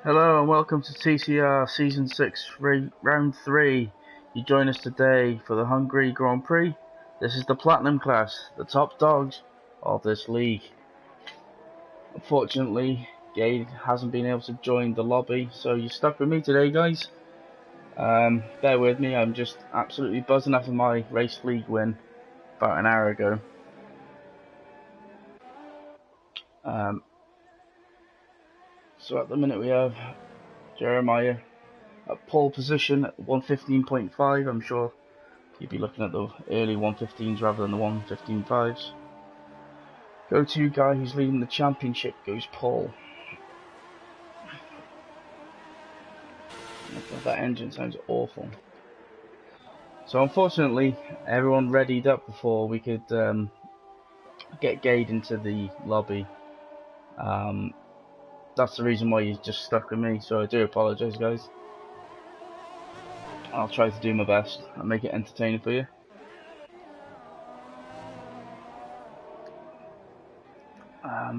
Hello and welcome to TCR Season 6 Round 3. You join us today for the Hungary Grand Prix. This is the Platinum class, the top dogs of this league. Unfortunately, Gade hasn't been able to join the lobby, so you're stuck with me today, guys. Bear with me, I'm just absolutely buzzing after my race league win about an hour ago. So at the minute we have Jeremiah at pole position at 115.5. I'm sure you'd be looking at the early 115s rather than the 115.5s. Go-to guy who's leading the championship goes Paul. That engine sounds awful. So unfortunately, everyone readied up before we could get Gade into the lobby. That's the reason why he's just stuck with me, so I do apologise, guys. I'll try to do my best and make it entertaining for you. I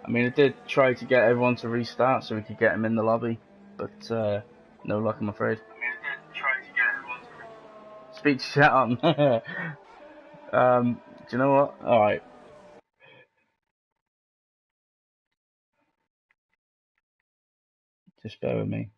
mean, I did try to get everyone to restart so we could get him in the lobby, but no luck, I'm afraid. Speak to chat on. Do you know what? Alright. Just bear with me.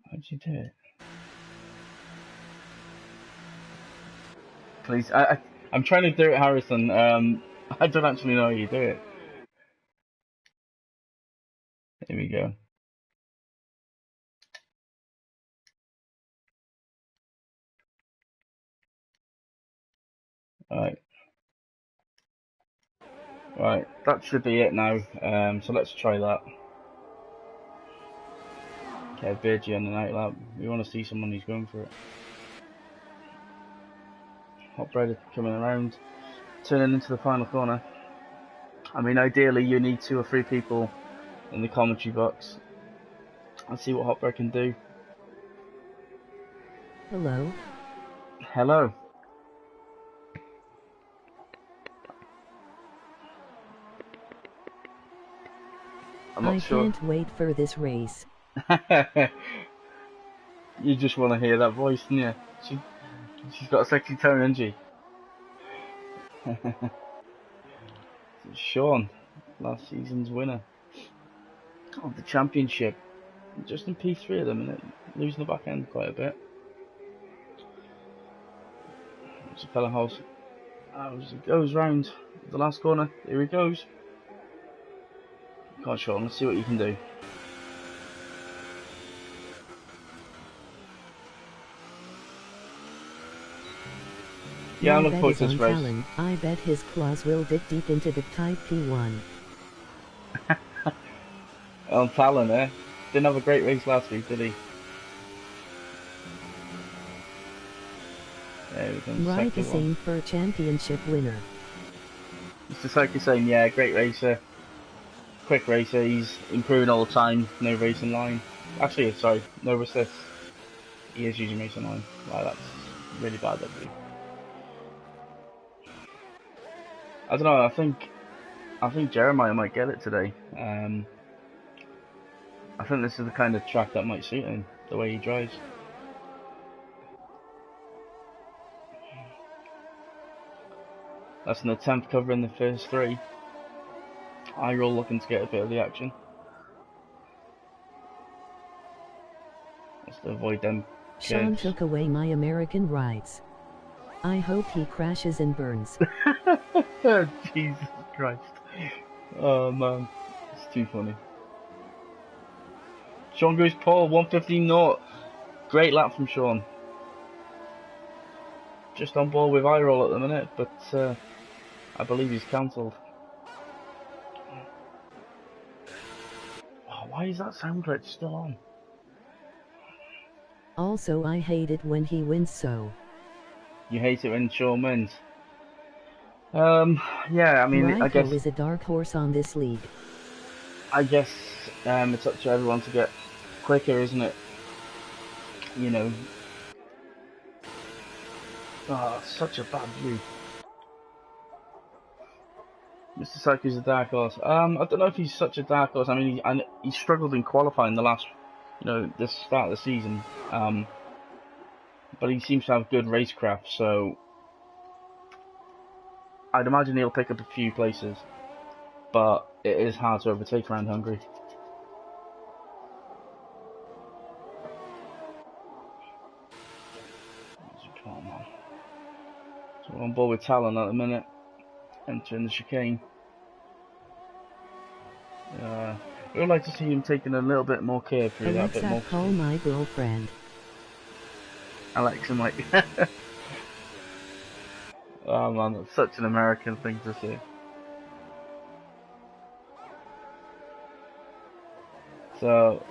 How'd you do it? Please, I'm trying to do it, Harrison. I don't actually know how you do it. Here we go. Right, that should be it now. So let's try that. Okay, Virgie on the night lap. We want to see someone who's going for it. Hot bread coming around, turning into the final corner. I mean, ideally you need 2 or 3 people in the commentary box. Let's see what Hot bread can do. Hello. Hello. I can't wait for this race. You just want to hear that voice, don't you? She's got a sexy tone, hasn't she? Sean, last season's winner of the championship. Just in P3 at the minute, losing the back end quite a bit. It's a fella house. As he goes round the last corner, here he goes. Come on, Sean, let's see what you can do. Yeah, I'm looking forward to this race. Talon. I bet his claws will dig deep into the Type P1. On Talon, eh? Didn't have a great race last week, did he? Right, the same for championship winner. Mr. Psyche saying, yeah, great racer. Quick racer, he's improving all the time, no racing line. Actually, sorry, no assist. He is using racing line. Wow, that's really bad, that dude. I don't know, I think Jeremiah might get it today. I think this is the kind of track that might suit him, the way he drives. That's an attempt covering the first 3. I-roll looking to get a bit of the action. Just to avoid them curves. Sean took away my American rights. I hope he crashes and burns. Jesus Christ. Oh man, it's too funny. Sean goes pole, 115 naught. Great lap from Sean. Just on board with I-roll at the minute, but I believe he's cancelled. Oh, why is that sound glitch still on? Also, I hate it when he wins so. You hate it when Sean wins? Yeah, I mean, Ryko I guess is a dark horse on this league. I guess it's up to everyone to get quicker, isn't it? You know. Oh, such a bad view. Mr. Saiku's a dark horse. I don't know if he's such a dark horse. I mean, he struggled in qualifying the last, this start of the season. But he seems to have good racecraft, so I'd imagine he'll pick up a few places. But it is hard to overtake around Hungary. Come on. So we're on board with Talon at the minute, entering the chicane. We would like to see him taking a little bit more care through that, a bit more. Call my girlfriend. Alexa might. Oh man, that's such an American thing to say. So,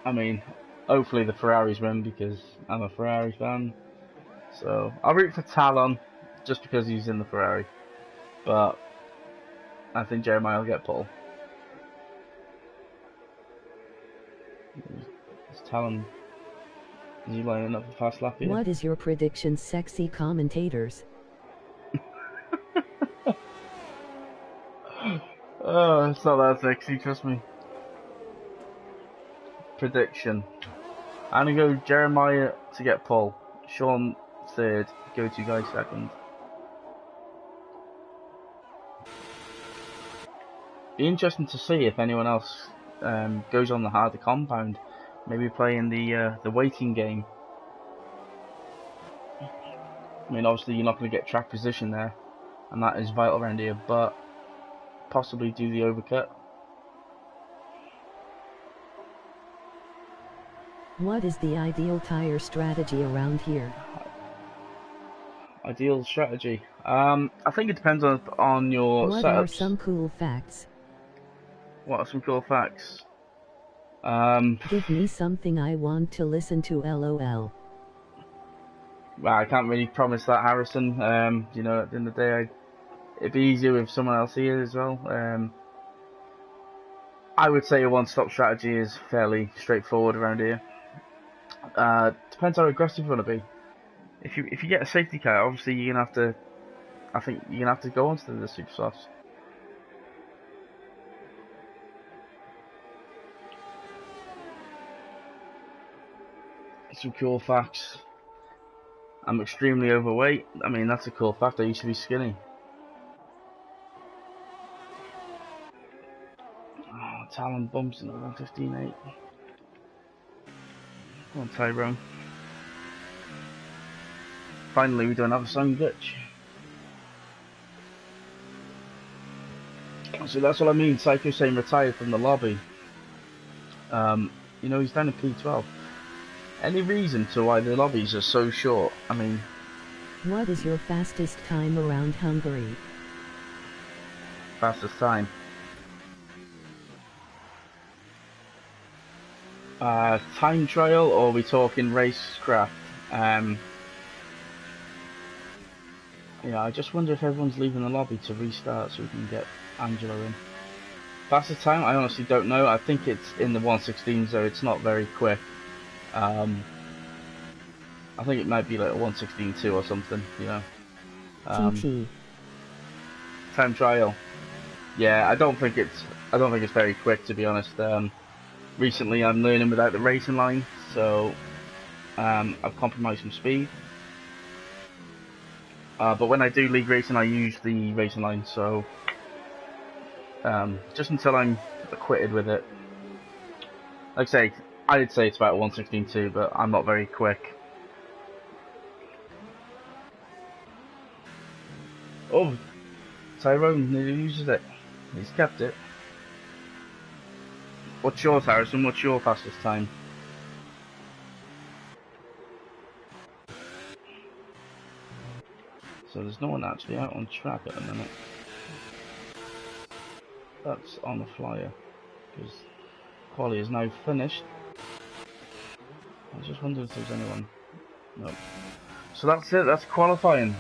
I mean, hopefully the Ferraris win because I'm a Ferrari fan. So, I'll root for Talon just because he's in the Ferrari. But I think Jeremiah will get pole. Is Talon... Is he lining up a fast lap here? What is your prediction, sexy commentators? Oh, it's not that sexy, trust me. Prediction. I'm gonna go Jeremiah to get pole. Sean third. Go to guy second. Be interesting to see if anyone else goes on the harder compound. Maybe playing the waiting game. I mean, obviously you're not going to get track position there, and that is vital around here. But possibly do the overcut. What is the ideal tire strategy around here? Ideal strategy. I think it depends on your setups. What are some cool facts? What are some cool facts? Give me something I want to listen to, LOL. Well, I can't really promise that, Harrison. At the end of the day, it'd be easier with someone else here as well. I would say a one-stop strategy is fairly straightforward around here. Depends how aggressive you want to be. If you get a safety car, obviously you're gonna have to. I think you're gonna have to go onto the super softs. Some cool facts. I'm extremely overweight. I mean, that's a cool fact. I used to be skinny. Oh, Talon bumps in the 115.8. Come on, Tyrone. Finally, we don't have a song glitch. So that's what I mean. Psycho saying retired from the lobby. He's down in P12. Any reason to why the lobbies are so short? I mean... What is your fastest time around Hungary? Fastest time? Time trial, or are we talking racecraft? I just wonder if everyone's leaving the lobby to restart so we can get Angelo in. Fastest time? I honestly don't know. I think it's in the 116, so it's not very quick. I think it might be like a 116.2 or something, TT. Time trial. Yeah, I don't think it's very quick, to be honest. Recently I'm learning without the racing line, so I've compromised some speed. But when I do league racing, I use the racing line, so just until I'm acquitted with it. Like I say, I'd say it's about 116.2, but I'm not very quick. Oh, Tyrone nearly uses it. He's kept it. What's yours, Harrison? What's your fastest time? So there's no one actually out on track at the minute. That's on the flyer, because quali is now finished. I was just wondering if there's anyone. No. So that's it, that's qualifying.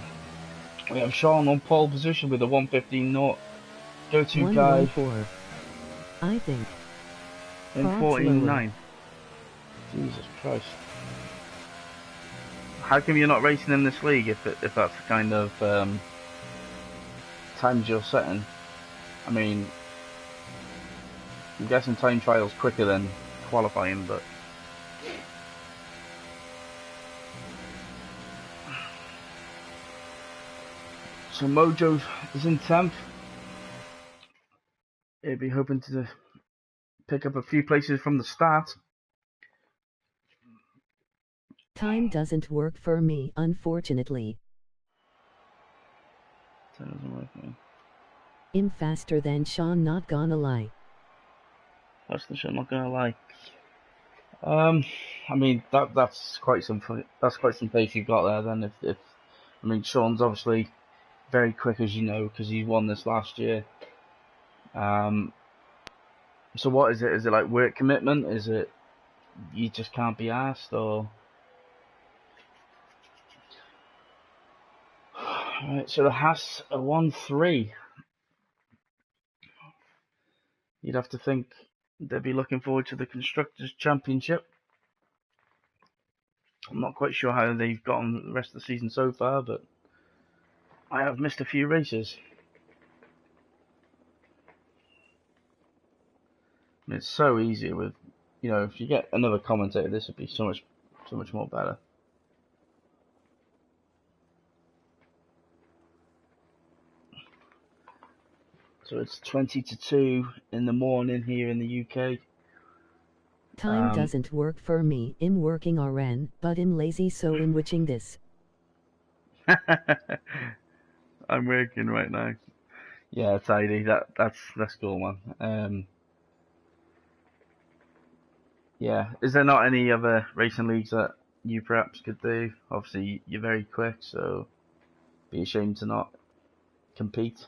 We have Sean on pole position with a 115 knot. Go to guy. 114. I think. Props lower. 1:14.9. Jesus Christ. How come you're not racing in this league if that's the kind of times you're setting? I mean, I'm guessing time trial's quicker than qualifying, but so Mojo is in 10th. He'll be hoping to pick up a few places from the start. Time doesn't work for me, unfortunately. That doesn't work, man. I'm faster than Sean, not gonna lie. That's the shit, I'm not gonna lie. I mean that's quite some pace you've got there. Then if I mean Sean's obviously very quick, as you know, because he won this last year. So what is it? Is it like work commitment? Is it you just can't be asked, or? Right, so the Haas a 1-3. You'd have to think they'd be looking forward to the Constructors' Championship. I'm not quite sure how they've got on the rest of the season so far, but I have missed a few races. And it's so easy with, if you get another commentator, this would be so much more better. So it's 20-2 in the morning here in the UK. Time doesn't work for me. I'm working RN, but I'm lazy, so I'm watching this. I'm working right now. Yeah, tidy. That's cool, man. Yeah, is there not any other racing leagues that you perhaps could do? Obviously, you're very quick, so be ashamed to not compete.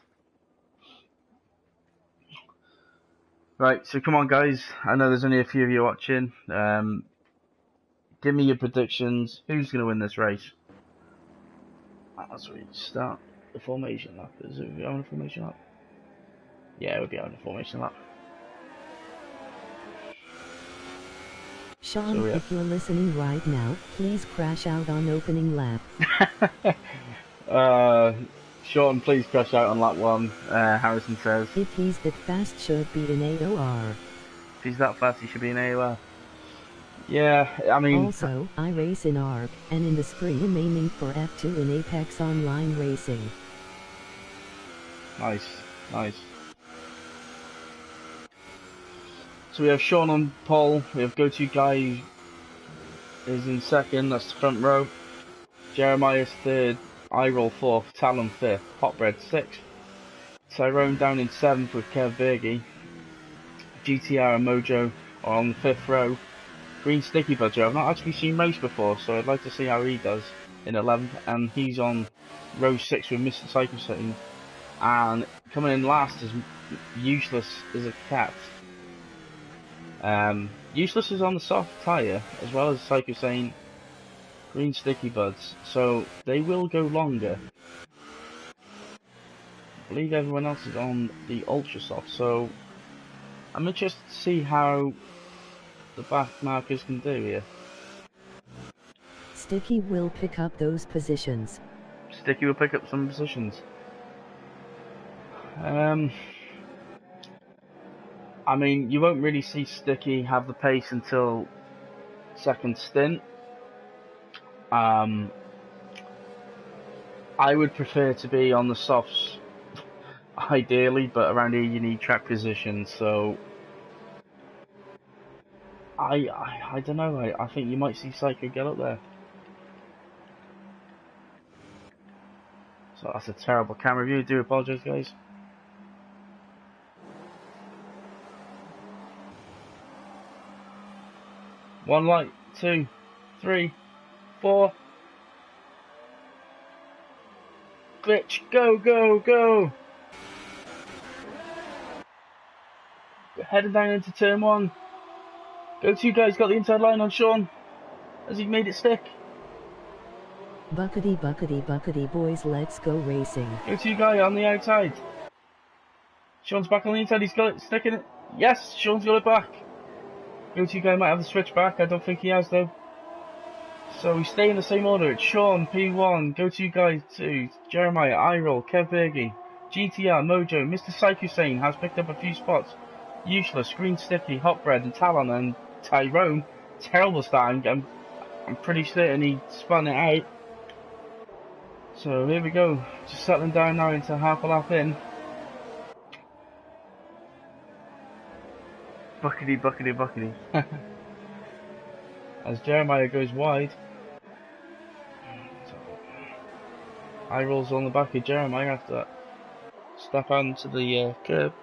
Right, so come on, guys. I know there's only a few of you watching. Give me your predictions. Who's going to win this race? As we start the formation lap. Is it on a formation lap? Yeah, we'll be on a formation lap. Sean, so, yeah. If you're listening right now, please crash out on opening lap. Sean, please crash out on lap 1, Harrison says. If he's that fast, should be in AOR. If he's that fast, he should be in AOR. Yeah, I mean... Also, I race in ARC, and in the spring I'm aiming for F2 in Apex Online Racing. Nice. So we have Sean on pole, we have Go-To Guy is in second, that's the front row. Jeremiah's third, I-Roll fourth, Talon fifth, Hotbread sixth. Tyrone down in seventh with Kev Berge. GTR and Mojo are on the fifth row. Green Sticky Budger, I've not actually seen race before, so I'd like to see how he does in 11th. And he's on row 6 with Mr. Psycho Satan. And coming in last is Useless as a cat. Useless is on the soft tyre, as well as Psycho Satan, Green Sticky Buds, so they will go longer. I believe everyone else is on the Ultra Soft, so I'm interested to see how the back markers can do here. Sticky will pick up those positions. Sticky will pick up some positions. I mean, you won't really see Sticky have the pace until second stint. I would prefer to be on the softs, ideally, but around here you need track position, so I don't know. I think you might see Psycho get up there. So that's a terrible camera view. I do apologise, guys. One light, 2, 3, 4. Glitch, go! Heading down into turn 1. Go-To Guy's got the inside line on Sean. Has he made it stick? Buckety, boys, let's go racing. Go-To Guy on the outside. Sean's back on the inside, he's got it sticking it. Yes, Sean's got it back. Go-to guy might have the switch back. I don't think he has though. So we stay in the same order. It's Sean, P1, Go-to guy 2, Jeremiah, iRoll, Kev Bergy, GTR, Mojo, Mr. Psychosane has picked up a few spots. Useless, Green Sticky, Hotbread, and Talon, and Tyrone. Terrible start. I'm pretty certain he spun it out. So here we go. Just settling down now into half a lap in. Buckety, buckety, buckety. As Jeremiah goes wide. I rolls on the back of Jeremiah after that. Step onto the curb.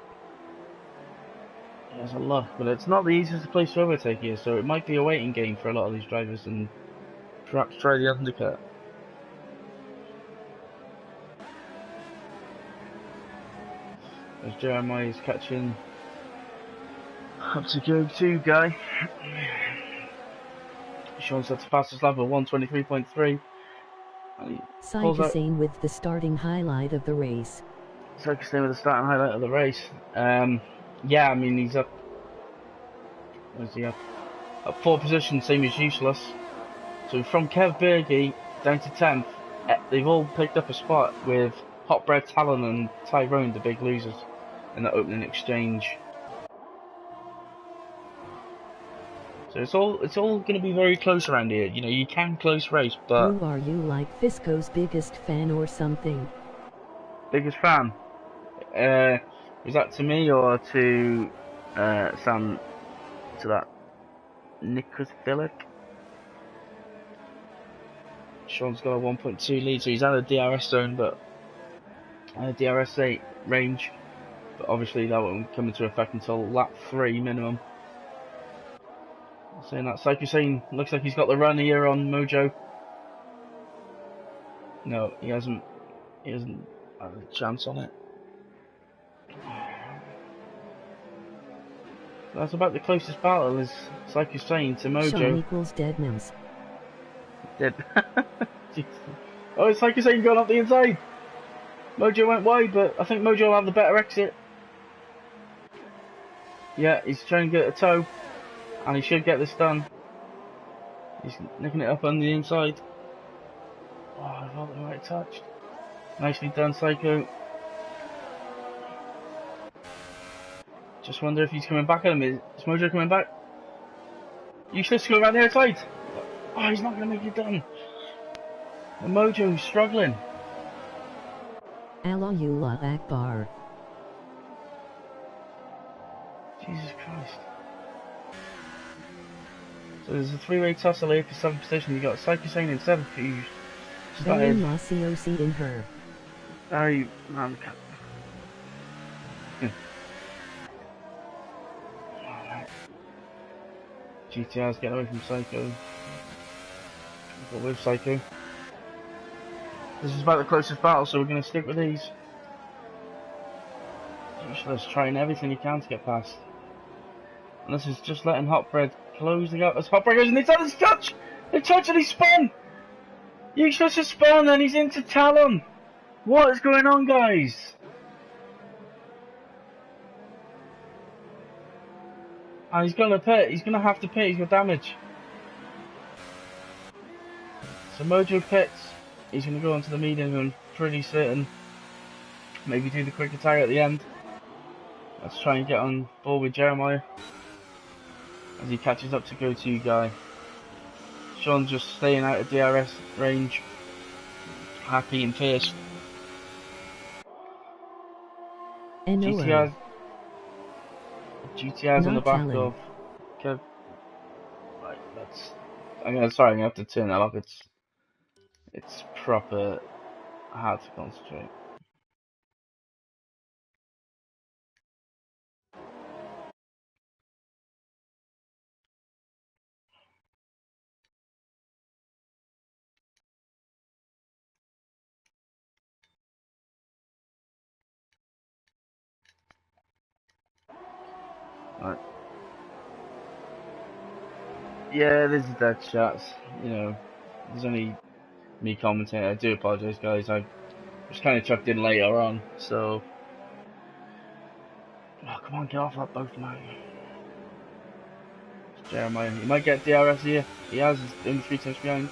He has a luck, but it's not the easiest place to overtake here, so it might be a waiting game for a lot of these drivers and perhaps try the undercut. As Jeremiah is catching up to go-to guy. Sean's at the fastest lap of 123.3. Psychosane with the starting highlight of the race. Psychosane with the starting highlight of the race. Yeah, I mean he's up. Where's he up? Up 4 positions, same as Useless. So from Kev Bergy down to 10th, they've all picked up a spot with Hotbread, Talon, and Tyrone, the big losers in the opening exchange. So it's all going to be very close around here. You know, you can close race, but Who are you, like Fisco's biggest fan or something? Biggest fan? Was that to me or to Sam? To that Nicophilic? Sean's got a 1.2 lead, so he's out of DRS zone, but DRS 8 range. But obviously that won't come into effect until lap 3 minimum. Saying that, Psychosane looks like he's got the run here on Mojo. No, he hasn't. He hasn't had a chance on it. That's about the closest battle is Psychosane to Mojo. Sean equals Deadmans. Dead. Oh, it's Psychosane going up the inside. Mojo went wide, but I think Mojo will have the better exit. Yeah, he's trying to get a toe. And he should get this done. He's nicking it up on the inside. Oh, I thought they might have touched. Nicely done, Psycho. Just wonder if he's coming back at him. Is Mojo coming back? Useless to go around the outside. Oh, he's not going to make it done. And Mojo's struggling. Allahullah Akbar. Jesus Christ. So there's a 3-way tussle here for 7th position. You got Psychosane in 7th, who's Very Masiosi in her. Very man. GTR's getting away from Psycho. But with Psycho. This is about the closest battle, so we're going to stick with these. Useless trying everything he can to get past. And this is just letting Hotbread close the gap as Hotbread goes and he's on his touch! The touch and he spun! Useless has spun and he's into Talon! What is going on, guys? And he's gonna pit, he's gonna have to pit, he's got damage. So Mojo pits, he's gonna go onto the medium and pretty certain. Maybe do the quick attack at the end. Let's try and get on board with Jeremiah as he catches up to go-to guy. Sean's just staying out of DRS range, happy and fierce. GTR's on the back of Kev. Right, I'm gonna have to turn that off. It's proper hard to concentrate. Right. Yeah, there's the dead shots. You know, there's only me commentating. I do apologise, guys. I was kind of chucked in later on, so. Oh, come on, get off that boat, man. Jeremiah. He might get DRS here. He has. He's only 3 times behind.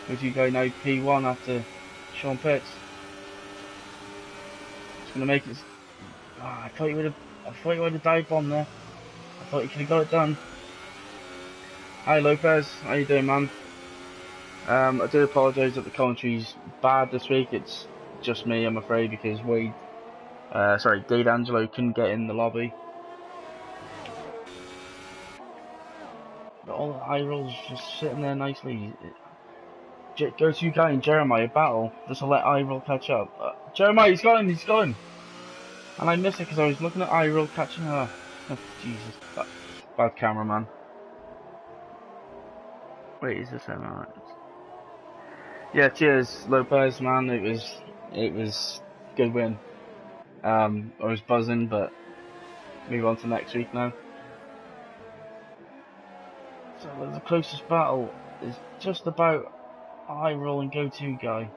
Go-to guy now P1 after Sean Pitts. He's gonna make it. I thought you would have. I thought you would have dive bomb there. I thought you could have got it done. Hi Lopez, how you doing, man? I do apologise that the commentary's bad this week. It's just me, I'm afraid, because Dade Angelo couldn't get in the lobby. But all the eye rolls just sitting there nicely. Go-to guy and Jeremiah battle. Just to let eye roll catch up. Jeremiah, he's got him. And I missed it because I was looking at eye roll catching her. Oh, Jesus, bad cameraman. Wait, is this alright? Yeah, cheers, Lopez, man. It was good win. I was buzzing, but move on to next week now. So the closest battle is just about eye roll and go-to guy.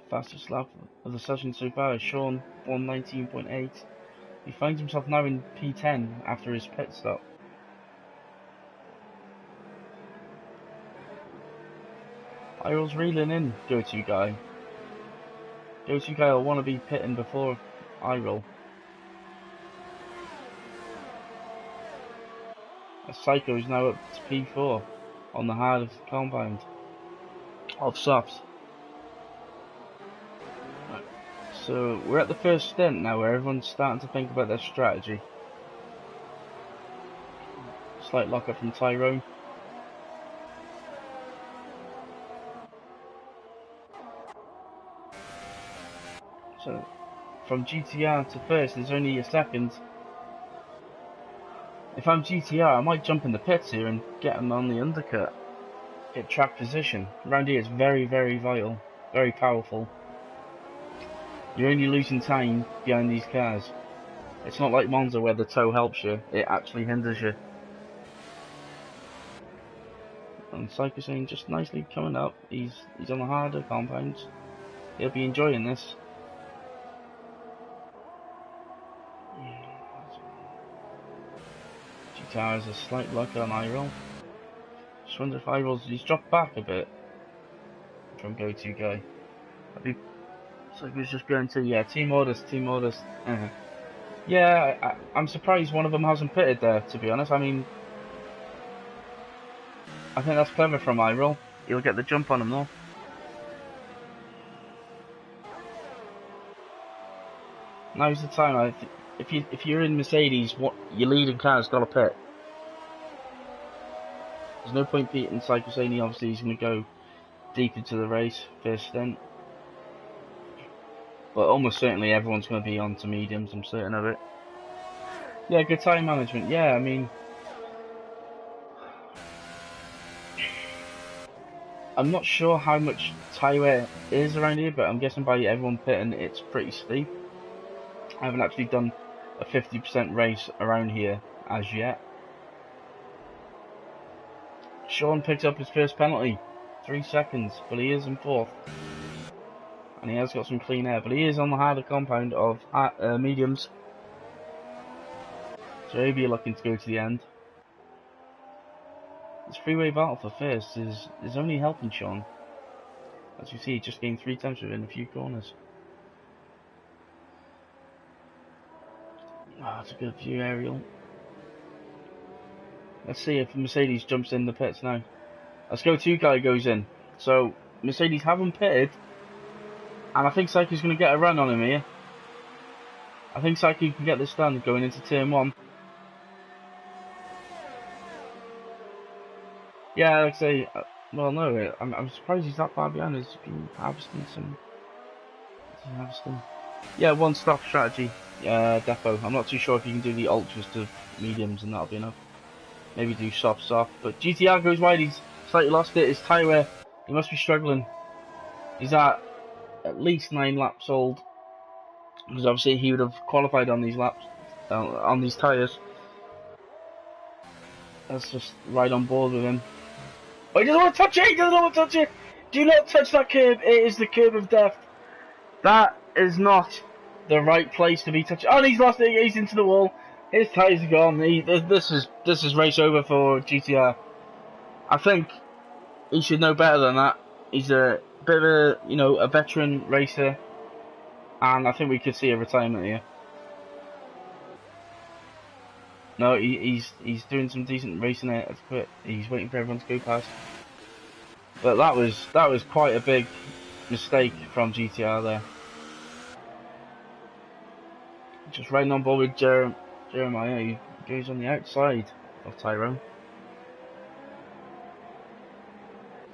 Fastest lap of the session so far is Sean 119.8. He finds himself now in P10 after his pit stop. Eye roll's reeling in go-to guy. Go-to guy will want to be pitting before eye roll. Psycho is now up to P4 on the hard compound of softs. So we're at the first stint now where everyone's starting to think about their strategy. Slight lockup from Tyrone. So from GTR to first there's only a second. If I'm GTR, I might jump in the pits here and get him on the undercut. Get track position. Around here it's very, very vital. Very powerful. You're only losing time behind these cars. It's not like Monza where the toe helps you, it actually hinders you. And Psycho just nicely coming up. He's on the harder compounds. He'll be enjoying this. GTR has a slight luck on eye roll. Just wonder if eye rolls, he's dropped back a bit from go-to guy. Psycho's just behind two. Yeah, team orders. Yeah, I'm surprised one of them hasn't pitted there, to be honest. I mean, I think that's clever from eye roll. He'll get the jump on him though. Now's the time. If you're in Mercedes, your leading car's got to pit. There's no point beating Psycho saying obviously he's going to go deep into the race first stint. But almost certainly everyone's going to be on to mediums, I'm certain of it. Yeah, good time management. Yeah, I mean, I'm not sure how much tyre wear is around here, but I'm guessing by everyone pitting it's pretty steep. I haven't actually done a 50% race around here as yet. Sean picked up his first penalty, 3 seconds, but he is in 4th. And he has got some clean air, but he is on the harder compound of mediums. So he'll be looking to go to the end. This freeway battle for first is only helping Sean. As you see, he just gained 3 times within a few corners. That's a good view aerial. Let's see if Mercedes jumps in the pits now. Let's go, two guy goes in. So Mercedes haven't pitted, and I think Psycho's going to get a run on him here. I think Psycho can get this done going into turn 1. Yeah, like I say, well no, I'm surprised he's that far behind. He's been harvesting some. Yeah, one stop strategy. Depot. I'm not too sure if you can do the ultras to mediums and that'll be enough. Maybe do soft. But GTR goes wide. He's slightly lost it. His tyre wear. He must be struggling. He's at least 9 laps old. Because obviously he would have qualified on these laps, on these tyres. That's just right on board with him. Oh, he doesn't want to touch it! He doesn't want to touch it! Do not touch that curb. It is the curb of death. That is not the right place to be touching. Oh, and he's lost it. He's into the wall. His tyres are gone. This is race over for GTR. I think he should know better than that. He's a bit of a, a veteran racer, and I think we could see a retirement here. No, he's doing some decent racing here. Let's quit. He's waiting for everyone to go past. But that was quite a big mistake from GTR there. Just riding on board with Jeremiah. He goes on the outside of Tyrone.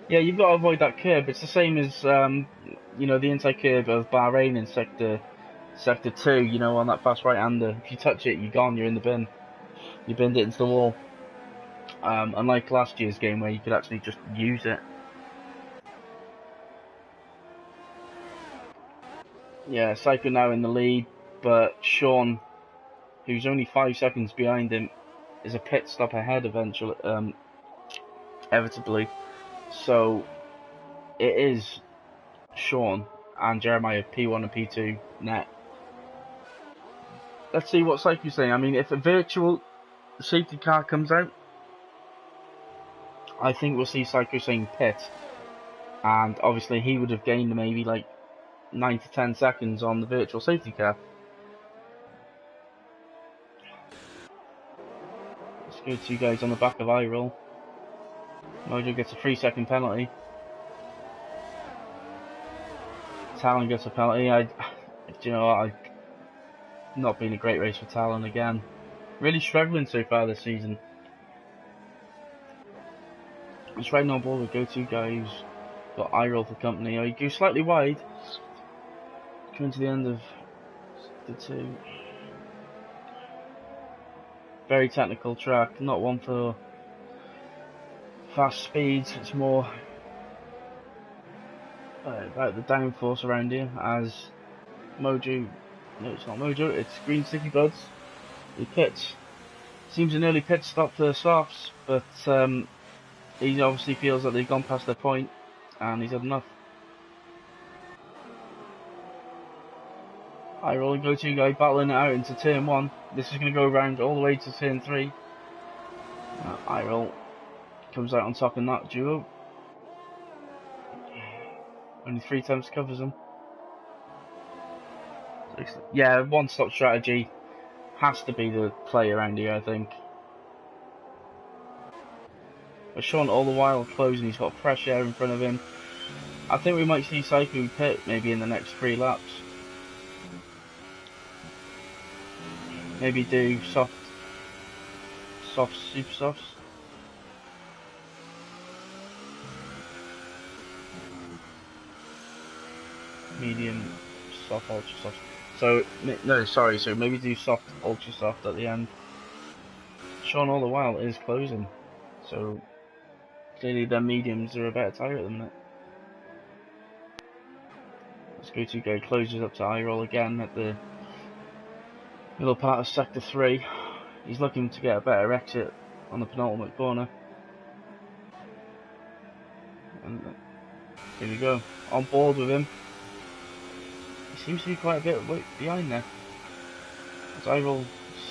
Yeah, you've got to avoid that curb. It's the same as the inside curb of Bahrain in sector 2. On that fast right-hander. If you touch it, you're gone. You're in the bin. You binned it into the wall. Unlike last year's game where you could actually just use it. Yeah, Psycho now in the lead, but Sean, who's only 5 seconds behind him, is a pit stop ahead eventually, inevitably. So it is Sean and Jeremiah P1 and P2 net. Let's see what Psycho's saying. I mean, if a virtual safety car comes out, I think we'll see Psycho saying pit, and obviously he would have gained maybe like 9 to 10 seconds on the virtual safety car. Let's go to you guys on the back of iRoll. Mojo gets a 3-second penalty. Talon gets a penalty. I've not been a great race for Talon again. Really struggling so far this season. Just riding on board with go-to guy who's got iRoll for company. He goes slightly wide. Coming to the end of the 2. Very technical track, not one for fast speeds. It's more about the downforce around here. As Mojo, no, it's not Mojo. It's Green Sticky Buds. He pits. Seems an early pit stop for the softs, but he obviously feels that they've gone past their point, and he's had enough. iRoll and go-to guy battling it out into turn 1. This is going to go around all the way to turn 3. iRoll comes out on top in that duo. Only 3 times covers him. Yeah, one-stop strategy has to be the play around here, I think. But Sean all the while closing, he's got fresh air in front of him. I think we might see Psycho pit maybe in the next 3 laps. Maybe do soft, super softs. Medium, soft, ultra soft. So, no, sorry, so maybe do soft, ultra soft at the end. Sean all the while is closing. So, clearly their mediums are a better tyre at the minute. Let's go to go closes up to iRoll again at the middle part of sector 3. He's looking to get a better exit on the penultimate corner. And here we go. On board with him. He seems to be quite a bit behind there. As iRoll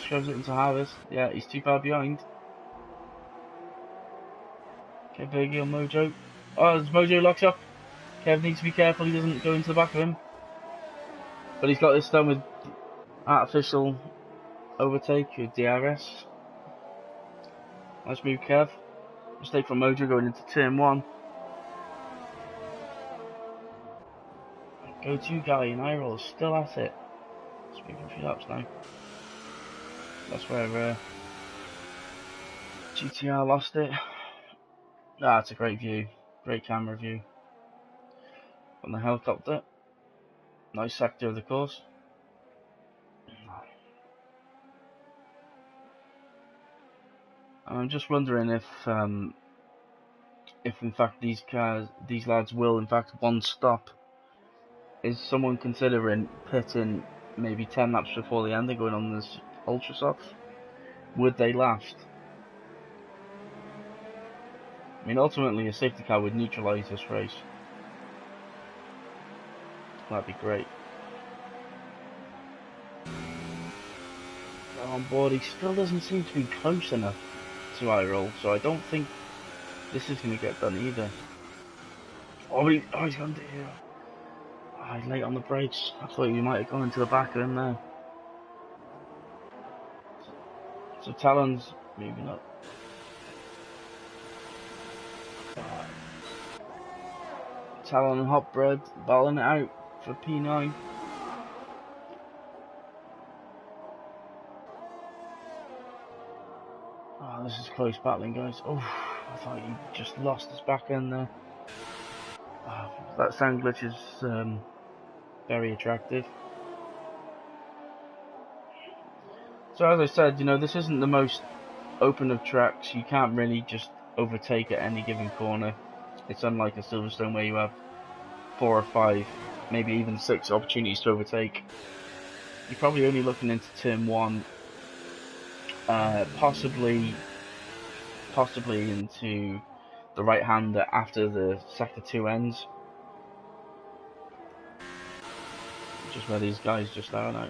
shoves it into Harvest. Yeah, he's too far behind. Okay, Virgil, Mojo. Oh, as Mojo locks up. Kev needs to be careful he doesn't go into the back of him. But he's got this done with artificial overtake with DRS. Nice move, Kev. Mistake from Mojo going into turn 1. Go-to guy in iRoll is still at it. Speaking a few laps now. That's where GTR lost it. It's a great view. Great camera view. From the helicopter. Nice sector of the course. I'm just wondering if in fact these lads will in fact one stop. Is someone considering pitting maybe 10 laps before the end? They're going on this ultra soft. Would they last? I mean, ultimately a safety car would neutralise this race. That'd be great. on board. He still doesn't seem to be close enough to eye roll, so I don't think this is going to get done either. He's gone to here. Oh, he's late on the brakes. I thought you might have gone into the back of him there. So Talon's moving up. Talon and Hot Bread battling it out for P9. Oh, this is close battling, guys. Oh, I thought he just lost his back end there. Oh, that sound glitch is very attractive. So as I said, you know, this isn't the most open of tracks. You can't really just overtake at any given corner. It's unlike a Silverstone where you have 4 or 5, maybe even 6 opportunities to overtake. You're probably only looking into turn 1, possibly into the right hander after the sector 2 ends. Just where these guys just are now.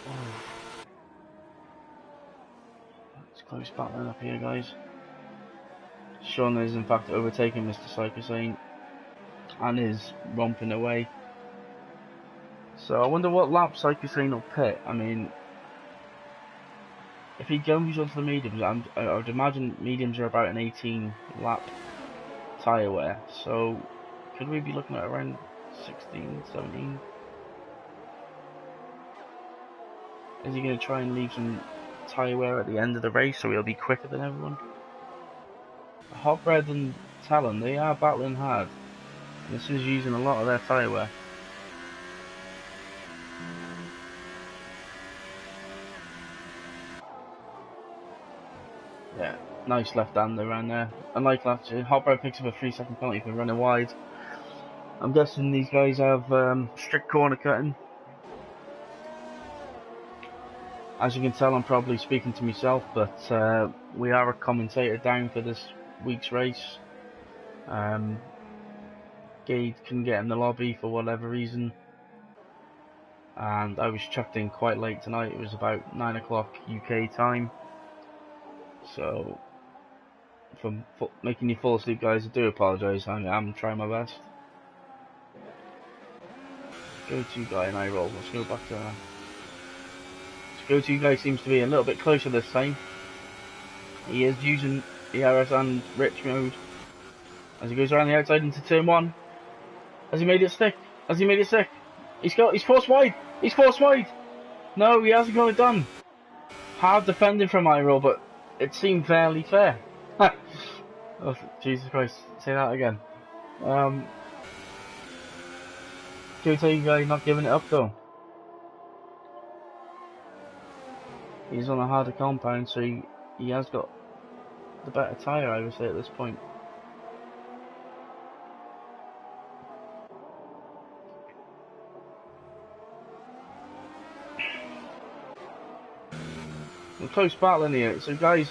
Oh. It's close battling up here, guys. Sean is in fact overtaking Mr. Psychosane and is romping away. So I wonder what lap Psychosane will pit. I mean, if he goes onto the mediums, I would imagine mediums are about an 18 lap tyre wear. So could we be looking at around 16, 17? Is he going to try and leave some tyre wear at the end of the race so he'll be quicker than everyone? Hot Bread and Talon, they are battling hard. And this is using a lot of their tyre wear. Yeah, nice left-hander around there. Unlike last year, Hot Bread picks up a 3-second penalty for running wide. I'm guessing these guys have strict corner cutting. As you can tell, I'm probably speaking to myself, but we are a commentator down for this week's race. Gade couldn't get in the lobby for whatever reason, and I was chucked in quite late tonight. It was about 9 o'clock UK time. So, for making you fall asleep, guys, I do apologise. I'm trying my best. Go-to guy and I roll. Let's go back to that. Go-to guy seems to be a little bit closer this time. He is using ERS and rich mode as he goes around the outside into turn 1. Has he made it stick? Has he made it stick? He's forced wide. He's forced wide. No, he hasn't got it done. Hard defending from Iroll, but it seemed fairly fair. Oh, Jesus Christ! Say that again. Go-to guy not giving it up though. He's on a harder compound, so he has got the better tyre, I would say, at this point. We're close battling here, so guys,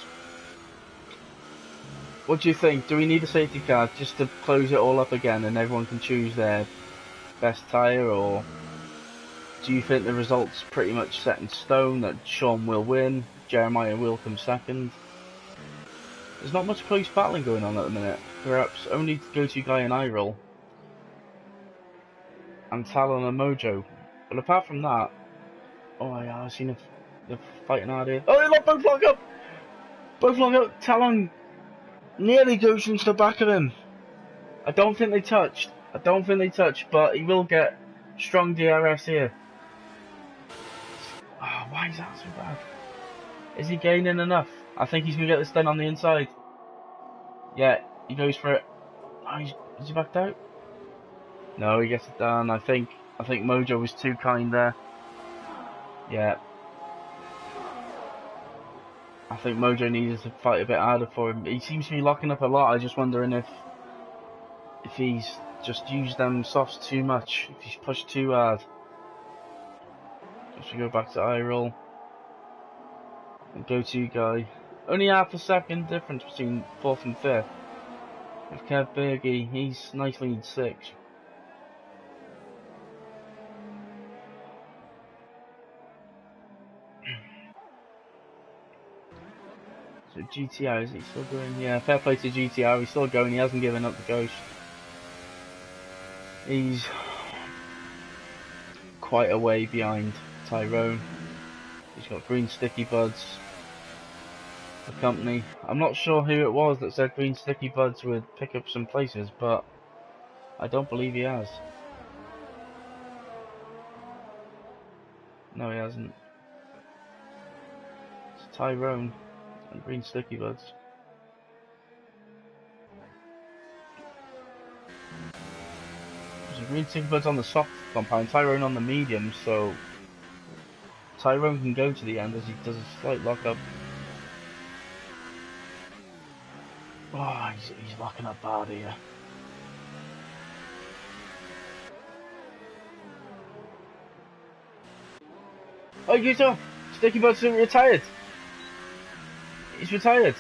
what do you think? Do we need a safety car just to close it all up again and everyone can choose their best tyre, or do you think the result's pretty much set in stone, that Sean will win, Jeremiah will come second? There's not much close battling going on at the minute. Perhaps only go-to guy and Iroll and Talon and Mojo. But apart from that, oh yeah, I've seen the fighting hard here. Oh, they both lock up! Both lock up! Talon nearly goes into the back of him. I don't think they touched. But he will get strong DRS here. Oh, why is that so bad? Is he gaining enough? I think he's going to get this done on the inside. Yeah, he goes for it. Oh, is he backed out? No, he gets it done. I think Mojo was too kind there. Yeah. I think Mojo needed to fight a bit harder for him. He seems to be locking up a lot. I'm just wondering if he's just used them softs too much. If he's pushed too hard. Just to go back to Iroll. And go-to guy. Only half a second difference between 4th and 5th. With Kev Berge, he's nicely in 6th. So GTR, is he still going? Yeah, fair play to GTR, he's still going, he hasn't given up the ghost. He's quite a way behind Tyrone. He's got green sticky buds for company. I'm not sure who it was that said green sticky buds would pick up some places, but I don't believe he has. No, he hasn't. It's Tyrone and green sticky buds. So green sticky buds on the soft compound, Tyrone on the medium, so Tyrone can go to the end as he does a slight lockup. Oh, he's locking up bad here. Oh, he goes off! Sticky buds are retired! He's retired!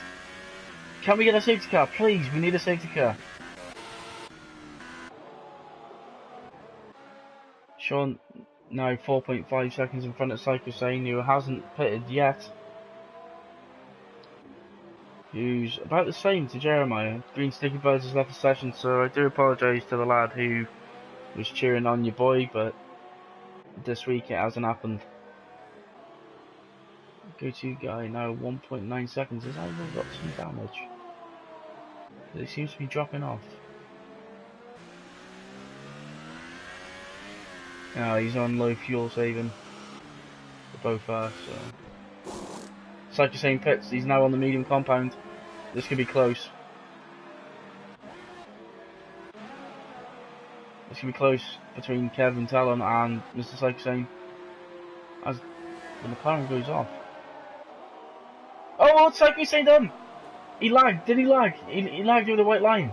Can we get a safety car? Please, we need a safety car. Sean now 4.5 seconds in front of Psycho Sane, who hasn't pitted yet. Who's about the same to Jeremiah. Green Sticky Buds has left the session, so I do apologise to the lad who was cheering on your boy, but this week it hasn't happened. Go-to guy now 1.9 seconds. Has even got some damage? He seems to be dropping off. Now he's on low fuel saving. They both are, so. Psycho Sane pits, he's now on the medium compound. This could be close. This could be close between Kev and Talon and Mr. Psycho Sane. As the McLaren goes off. Oh, what's Psycho Sane done? He lagged. Did he lag? He lagged over the white line.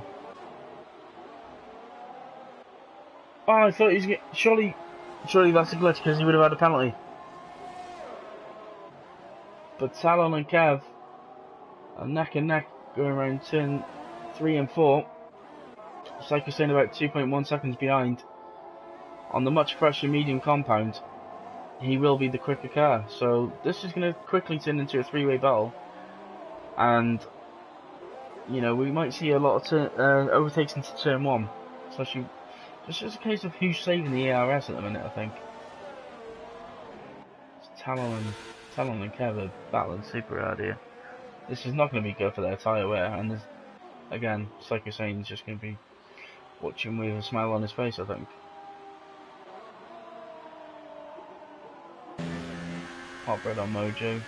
Oh, I thought he was surely that's a glitch because he would have had a penalty. But Talon and Kev are neck and neck going around turn 3 and 4. Psycho Sane about 2.1 seconds behind. On the much fresher medium compound, he will be the quicker car. So this is going to quickly turn into a three-way battle. And, you know, we might see a lot of overtakes into turn 1. Especially, it's just a case of who's saving the ARS at the minute, I think. It's Talon and Kev are battling super hard here. This is not going to be good for their tyre wear, and there's, again, Psycho Sane's just going to be watching with a smile on his face, I think. Hot bread on Mojo.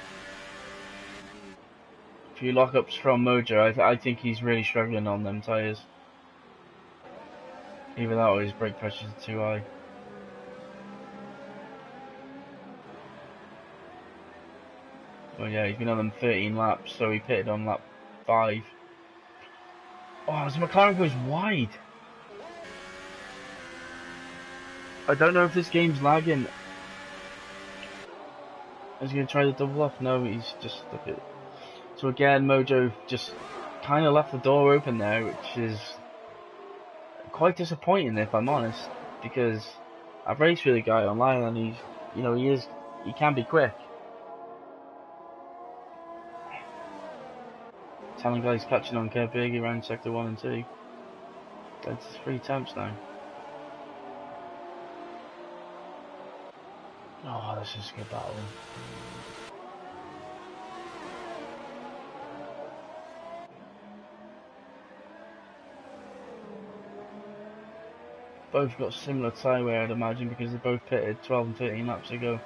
A few lockups from Mojo. I think he's really struggling on them tyres. Either that or his brake pressures are too high. Well, yeah, he's been on them 13 laps, so he pitted on lap 5. Oh, as McLaren goes wide. I don't know if this game's lagging. Is he going to try the double off? No, he's just stuck it. So again, Mojo just kind of left the door open there, which is quite disappointing if I'm honest, because I've raced with the guy online and he's, you know, he can be quick. Telling guys catching on Kev Big around sector 1 and 2. That's 3 attempts now. Oh, this is a good battle. Both got similar tyre wear, I'd imagine, because they both pitted 12 and 13 laps ago.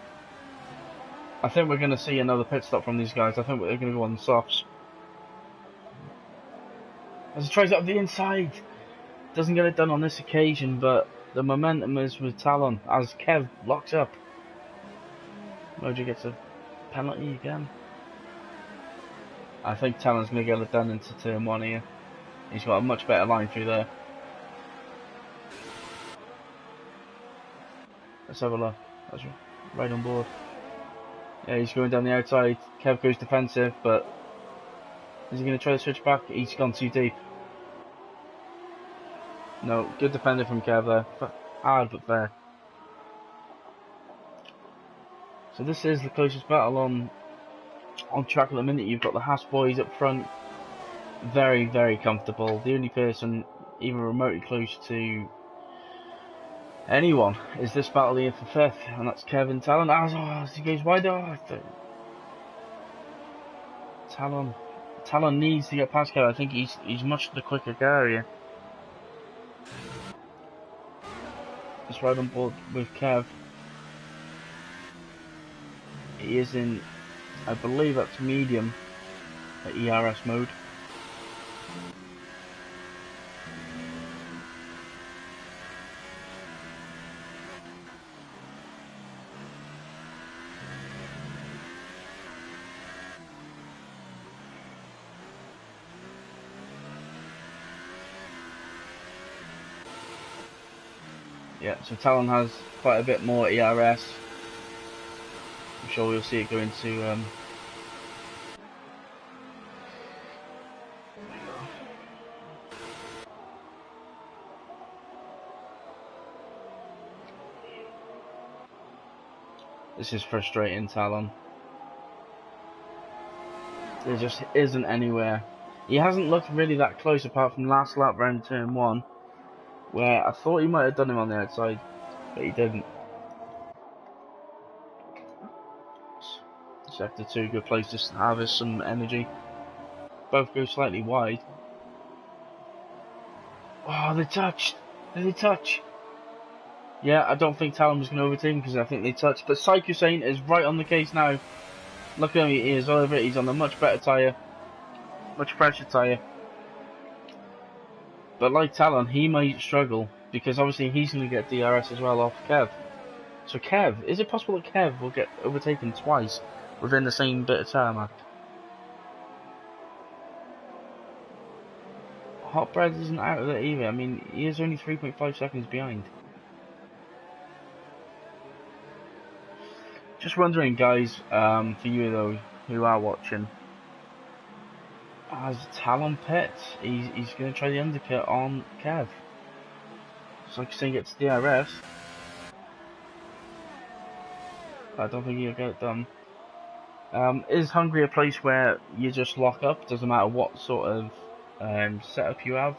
I think we're going to see another pit stop from these guys. I think they're going to go on the softs. As he tries it up the inside. Doesn't get it done on this occasion, but the momentum is with Talon as Kev locks up. Mojo gets a penalty again. I think Talon's going to get it done into turn 1 here. He's got a much better line through there. Let's have a look. That's right on board. Yeah, he's going down the outside. Kev goes defensive, but is he going to try to switch back? He's gone too deep. No, good defender from Kev there. Hard but fair. So this is the closest battle on on track at the minute. You've got the Haas boys up front, very, very comfortable. The only person even remotely close to anyone is this battle here for 5th, and that's Kevin Talon. As he goes wide, Talon needs to get past Kevin. I think he's much the quicker guy here. Just right on board with Kev. He is in, I believe that's medium at ERS mode. Yeah, so Talon has quite a bit more ERS. I'm sure we'll see it go into this is frustrating, Talon. There just isn't anywhere. He hasn't looked really that close apart from last lap round turn 1, where I thought he might have done him on the outside, but he didn't. Sector 2, good place to harvest some energy. Both go slightly wide. Oh, they touched! Did they touch? Yeah, I don't think Talon was going to overtake him because I think they touched. But Psycho Saint is right on the case now. Look at him, he is over it. He's on a much better tyre. Much fresher tyre. But like Talon, he might struggle because obviously he's going to get DRS as well off Kev. So Kev, is it possible that Kev will get overtaken twice within the same bit of tarmac? Hot Bread isn't out of it either. I mean, he is only 3.5 seconds behind. Just wondering, guys, for you though, who are watching, as Talon pits, he's going to try the undercut on Kev. So like I say, he gets DRS. I don't think he'll get it done. Is Hungary a place where you just lock up? Doesn't matter what sort of setup you have,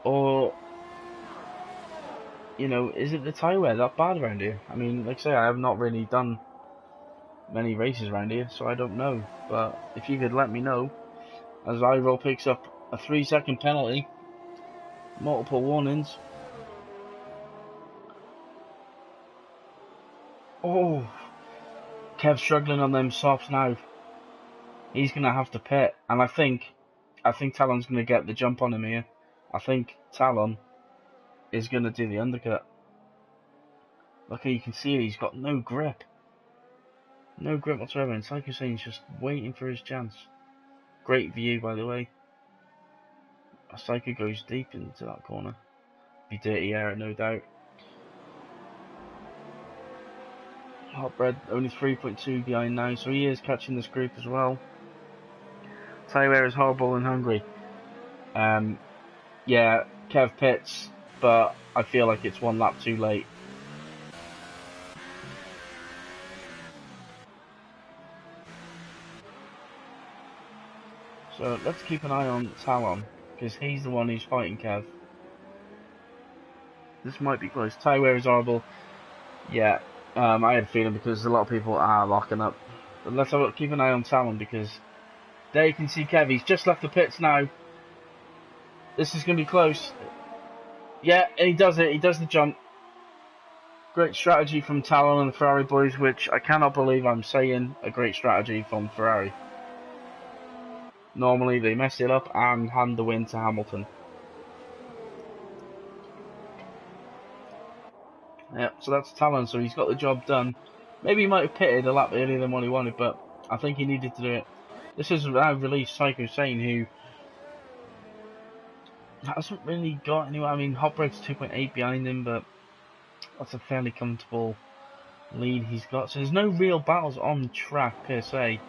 or you know, is it the tyre wear that bad around here? I mean, like I say, I have not really done many races around here, so I don't know. But if you could let me know, as Iroll picks up a 3-second penalty, multiple warnings. Oh, Kev's struggling on them softs now. He's gonna have to pit, and I think Talon's gonna get the jump on him here. I think Talon is gonna do the undercut. Look, you can see he's got no grip. No grip whatsoever, and Psycho Saint's just waiting for his chance. Great view, by the way. Psycho goes deep into that corner. Be dirty air, no doubt. Hot Bread only 3.2 behind now, so he is catching this group as well. Tyre is horrible in Hungary. Yeah, Kev pits, but I feel like it's one lap too late. So let's keep an eye on Talon, because he's the one who's fighting Kev. This might be close. Tyre is horrible. Yeah, I had a feeling because a lot of people are locking up. But let's keep an eye on Talon, because there you can see Kev. He's just left the pits now. This is going to be close. Yeah, and he does it. He does the jump. Great strategy from Talon and the Ferrari boys, which I cannot believe I'm saying a great strategy from Ferrari. Normally they mess it up and hand the win to Hamilton. Yeah, so that's Talon, so he's got the job done. Maybe he might have pitted a lap earlier than what he wanted, but I think he needed to do it. This is now released Psycho Saint, who hasn't really got anywhere. I mean, Hot Bread's 2.8 behind him, but that's a fairly comfortable lead he's got. So there's no real battles on track per se.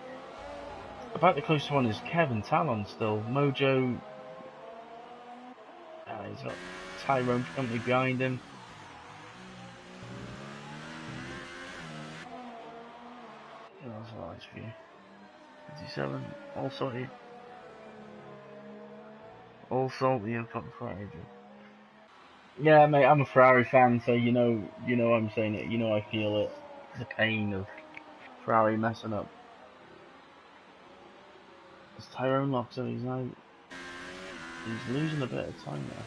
About the closest one is Kevin Talon still. Mojo, he's got Tyrone Company behind him. That's a nice view. 57, all salty. All salty and fucking Ferrari. Yeah, mate, I'm a Ferrari fan, so you know I'm saying it. You know I feel it. The pain of Ferrari messing up. As Tyrone locks up, he's losing a bit of time now.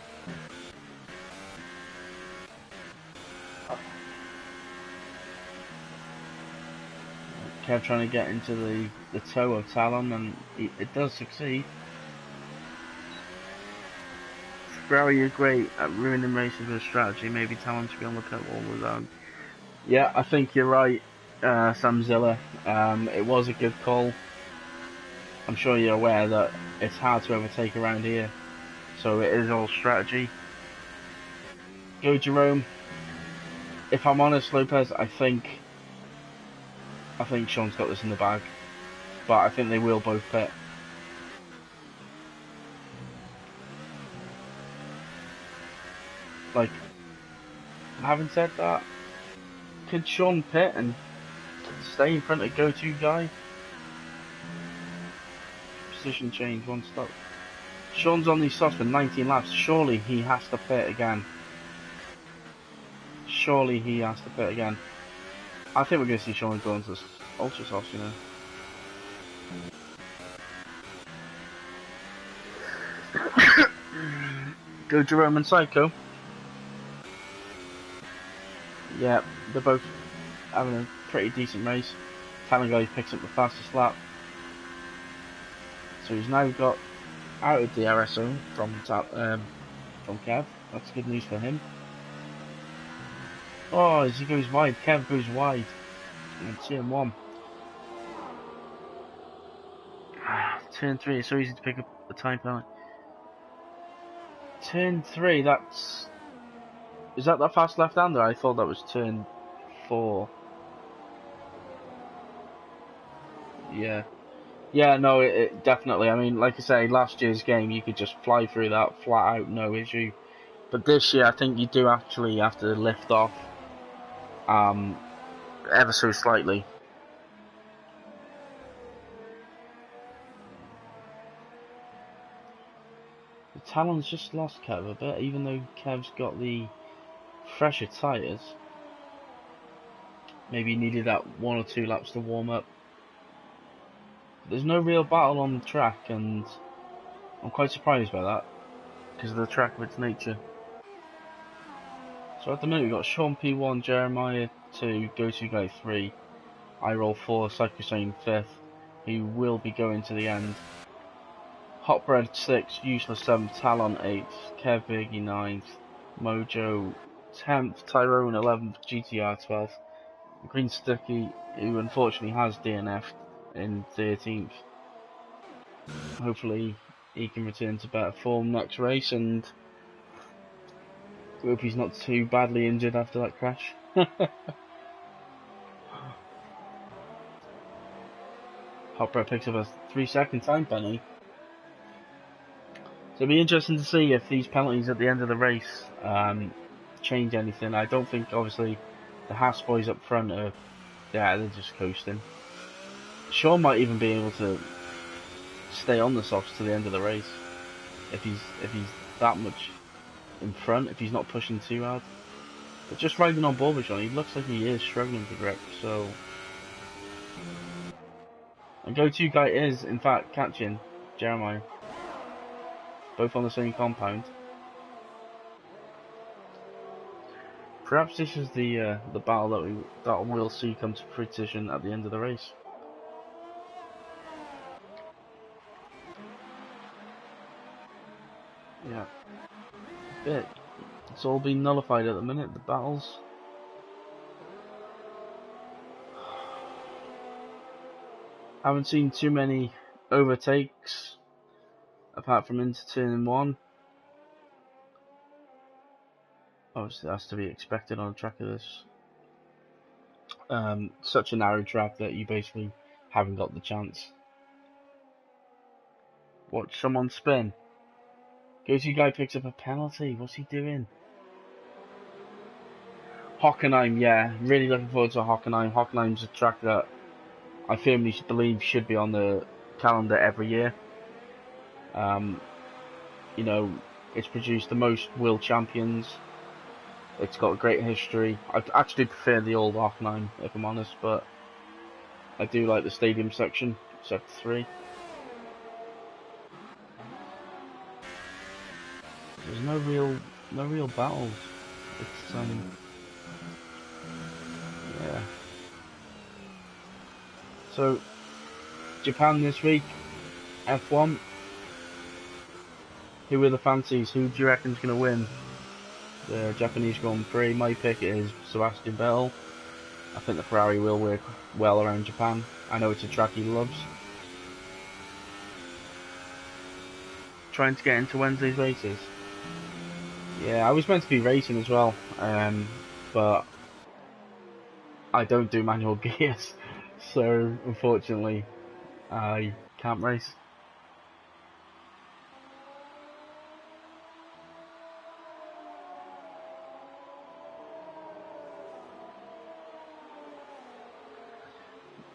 Kev trying to get into the toe of Talon, and it does succeed. Ferrari are great at ruining races with strategy. Maybe Talon should be on the pit wall with that. Yeah, I think you're right, Samzilla. It was a good call. I'm sure you're aware that it's hard to overtake around here, so it is all strategy. Go Jerome. If I'm honest, Lopez, I think Sean's got this in the bag, but I think they will both pit. Like, having said that, could Sean pit and stay in front of go-to guy? Position change, one stop. Sean's on these softs for 19 laps. Surely he has to pit again. Surely he has to pit again. I think we're going to see Sean go into ultra softs, you know. Go Jerome and Psycho. Yeah, they're both having a pretty decent race. Talon guy picks up the fastest lap. So he's now got out of the RSO from Kev. That's good news for him. Oh, as he goes wide, Kev goes wide. And turn 1. Turn 3, it's so easy to pick up the time penalty. Turn 3, is that fast left-hander? I thought that was turn 4. Yeah. Yeah, no, it definitely. I mean, like I say, last year's game, you could just fly through that flat out, no issue. But this year, I think you do actually have to lift off, ever so slightly. The Talon's just lost Kev a bit, even though Kev's got the fresher tyres. Maybe he needed that 1 or 2 laps to warm up. There's no real battle on the track, and I'm quite surprised by that, because of the track of its nature. So at the minute we've got Sean P1, Jeremiah 2, Go-To Guy 3, I Roll 4, Psychosane 5th, who will be going to the end. Hotbread 6, Useless 7th, Talon 8th, Kev Biggie 9th, Mojo 10th, Tyrone 11th, GTR 12th, Green Sticky, who unfortunately has DNF'd, in 13th. Hopefully he can return to better form next race, and hope he's not too badly injured after that crash. Hopper picks up a 3-second time penalty. So it'll be interesting to see if these penalties at the end of the race change anything. I don't think, obviously, the Haas boys up front are, yeah, they're just coasting. Sean might even be able to stay on the softs to the end of the race if he's that much in front, if he's not pushing too hard. But just riding on board with Sean, he looks like he is struggling to grip, so... And Go-To Guy is, in fact, catching Jeremiah. Both on the same compound. Perhaps this is the battle that we'll see come to fruition at the end of the race. Yeah. Bit. It's all been nullified at the minute, the battles. Haven't seen too many overtakes, apart from into turn 1. Obviously that's to be expected on a track of this. Such a narrow track that you basically haven't got the chance. Watch someone spin. Go-To Guy picks up a penalty. What's he doing? Hockenheim, yeah. Really looking forward to Hockenheim. Hockenheim's a track that I firmly believe should be on the calendar every year. You know, it's produced the most world champions. It's got a great history. I actually prefer the old Arc-9, if I'm honest, but I do like the stadium section, Sector 3. There's no real battles. It's yeah. So Japan this week, F1. Who are the fancies? Who do you reckon's gonna win the Japanese Grand Prix? My pick is Sebastian Vettel. I think the Ferrari will work well around Japan. I know it's a track he loves. Trying to get into Wednesday's races. Yeah, I was meant to be racing as well, but I don't do manual gears, so unfortunately I can't race.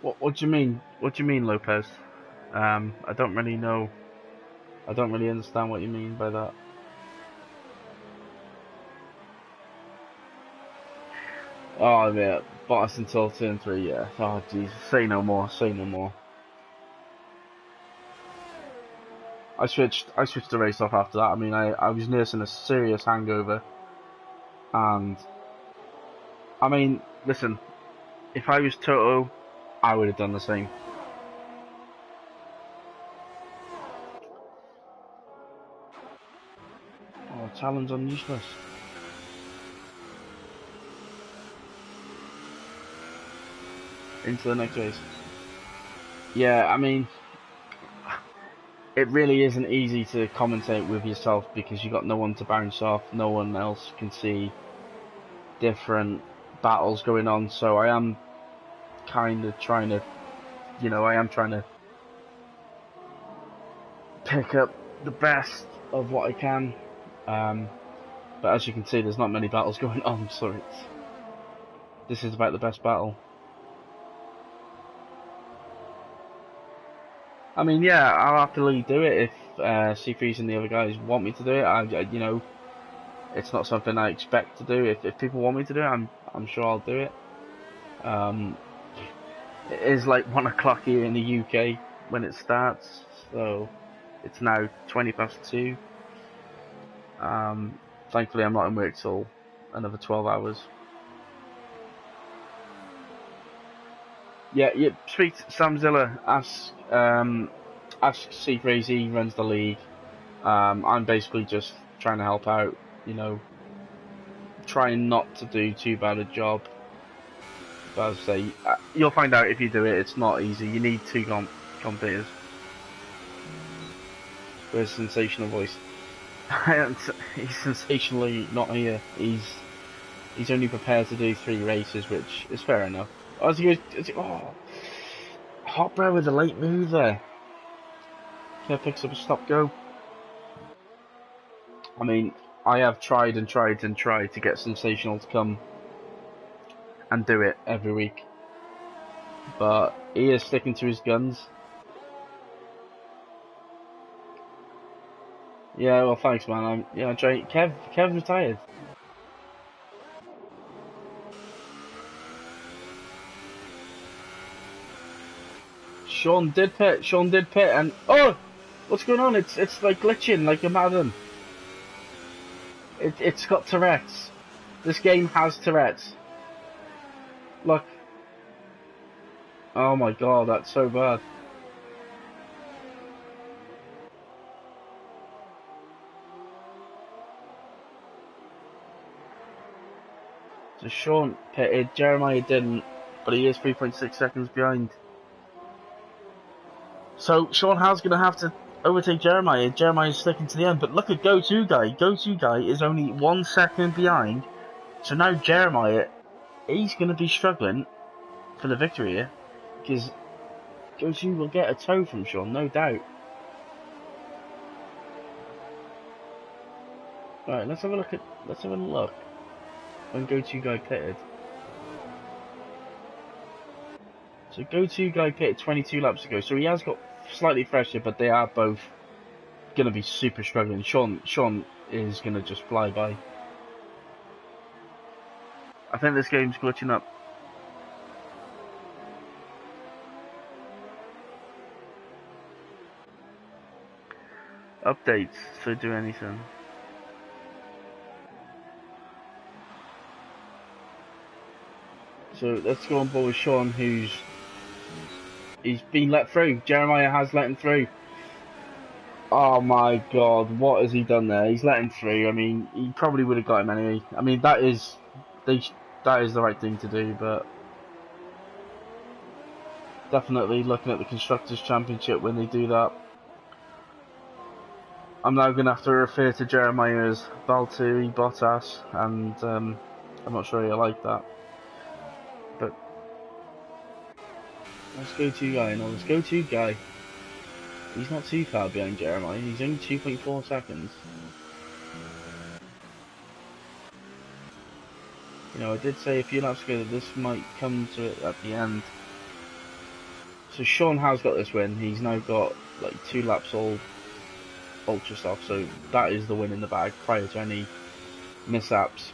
What do you mean? What do you mean, Lopez? I don't really know. I don't really understand what you mean by that. Oh yeah, Bottas until turn 3. Yeah. Oh jeez, say no more. Say no more. I switched the race off after that. I mean, I was nursing a serious hangover, and I mean, listen, if I was Toto, I would have done the same. Oh, Talon's on useless. Into the next race. Yeah, I mean, it really isn't easy to commentate with yourself because you got no one to bounce off, no one else can see different battles going on. So I am kind of trying to, I am trying to pick up the best of what I can. But as you can see, there's not many battles going on, so this is about the best battle. I mean, yeah, I'll happily do it if C3s and the other guys want me to do it. It's not something I expect to do. If people want me to do it, I'm sure I'll do it. It is like 1 o'clock here in the UK when it starts, so it's now 2:20. Thankfully, I'm not in work till another 12 hours. Yeah, speak to Sam Zilla. Ask C3. He runs the league. I'm basically just trying to help out. Trying not to do too bad a job. But as I say, you'll find out if you do it. It's not easy. You need two commentators with a sensational voice. He's sensationally not here. He's only prepared to do 3 races, which is fair enough. Hot bread with a late move there. Kev picks up a stop go. I mean, I have tried and tried and tried to get Sensational to come and do it every week, but he is sticking to his guns. Yeah, well, thanks, man. Kev's retired. Sean did pit, and oh, what's going on? It's like glitching like a madam. It's got Tourette's. This game has Tourette's. Look. Oh my god, that's so bad. So Sean pitted, Jeremiah didn't, but he is 3.6 seconds behind. So Sean Howe's going to have to overtake Jeremiah. Jeremiah's sticking to the end, but look at Go-To Guy. Go-To Guy is only 1 second behind. So now Jeremiah, he's going to be struggling for the victory here, because Go-To will get a toe from Sean, no doubt. Alright, let's have a look when Go-To Guy pitted. So go-to guy pitted 22 laps ago, so he has got slightly fresher, but they are both going to be super struggling. Sean is going to just fly by. I think this game's glitching up. Updates, so do anything. So let's go on board with Sean, he's been let through. Jeremiah has let him through. Oh my god, what has he done there? He's let him through. I mean, he probably would have got him anyway. I mean, that is the right thing to do, but definitely looking at the Constructors' Championship when they do that. I'm now going to have to refer to Jeremiah as Valtteri Bottas, and I'm not sure he'll like that. But let's go to guy, no, let's go to guy. He's not too far behind Jeremiah, he's only 2.4 seconds. You know, I did say a few laps ago that this might come to it at the end. So Sean has got this win, he's now got like 2 laps all ultra stuff, so that is the win in the bag prior to any mishaps.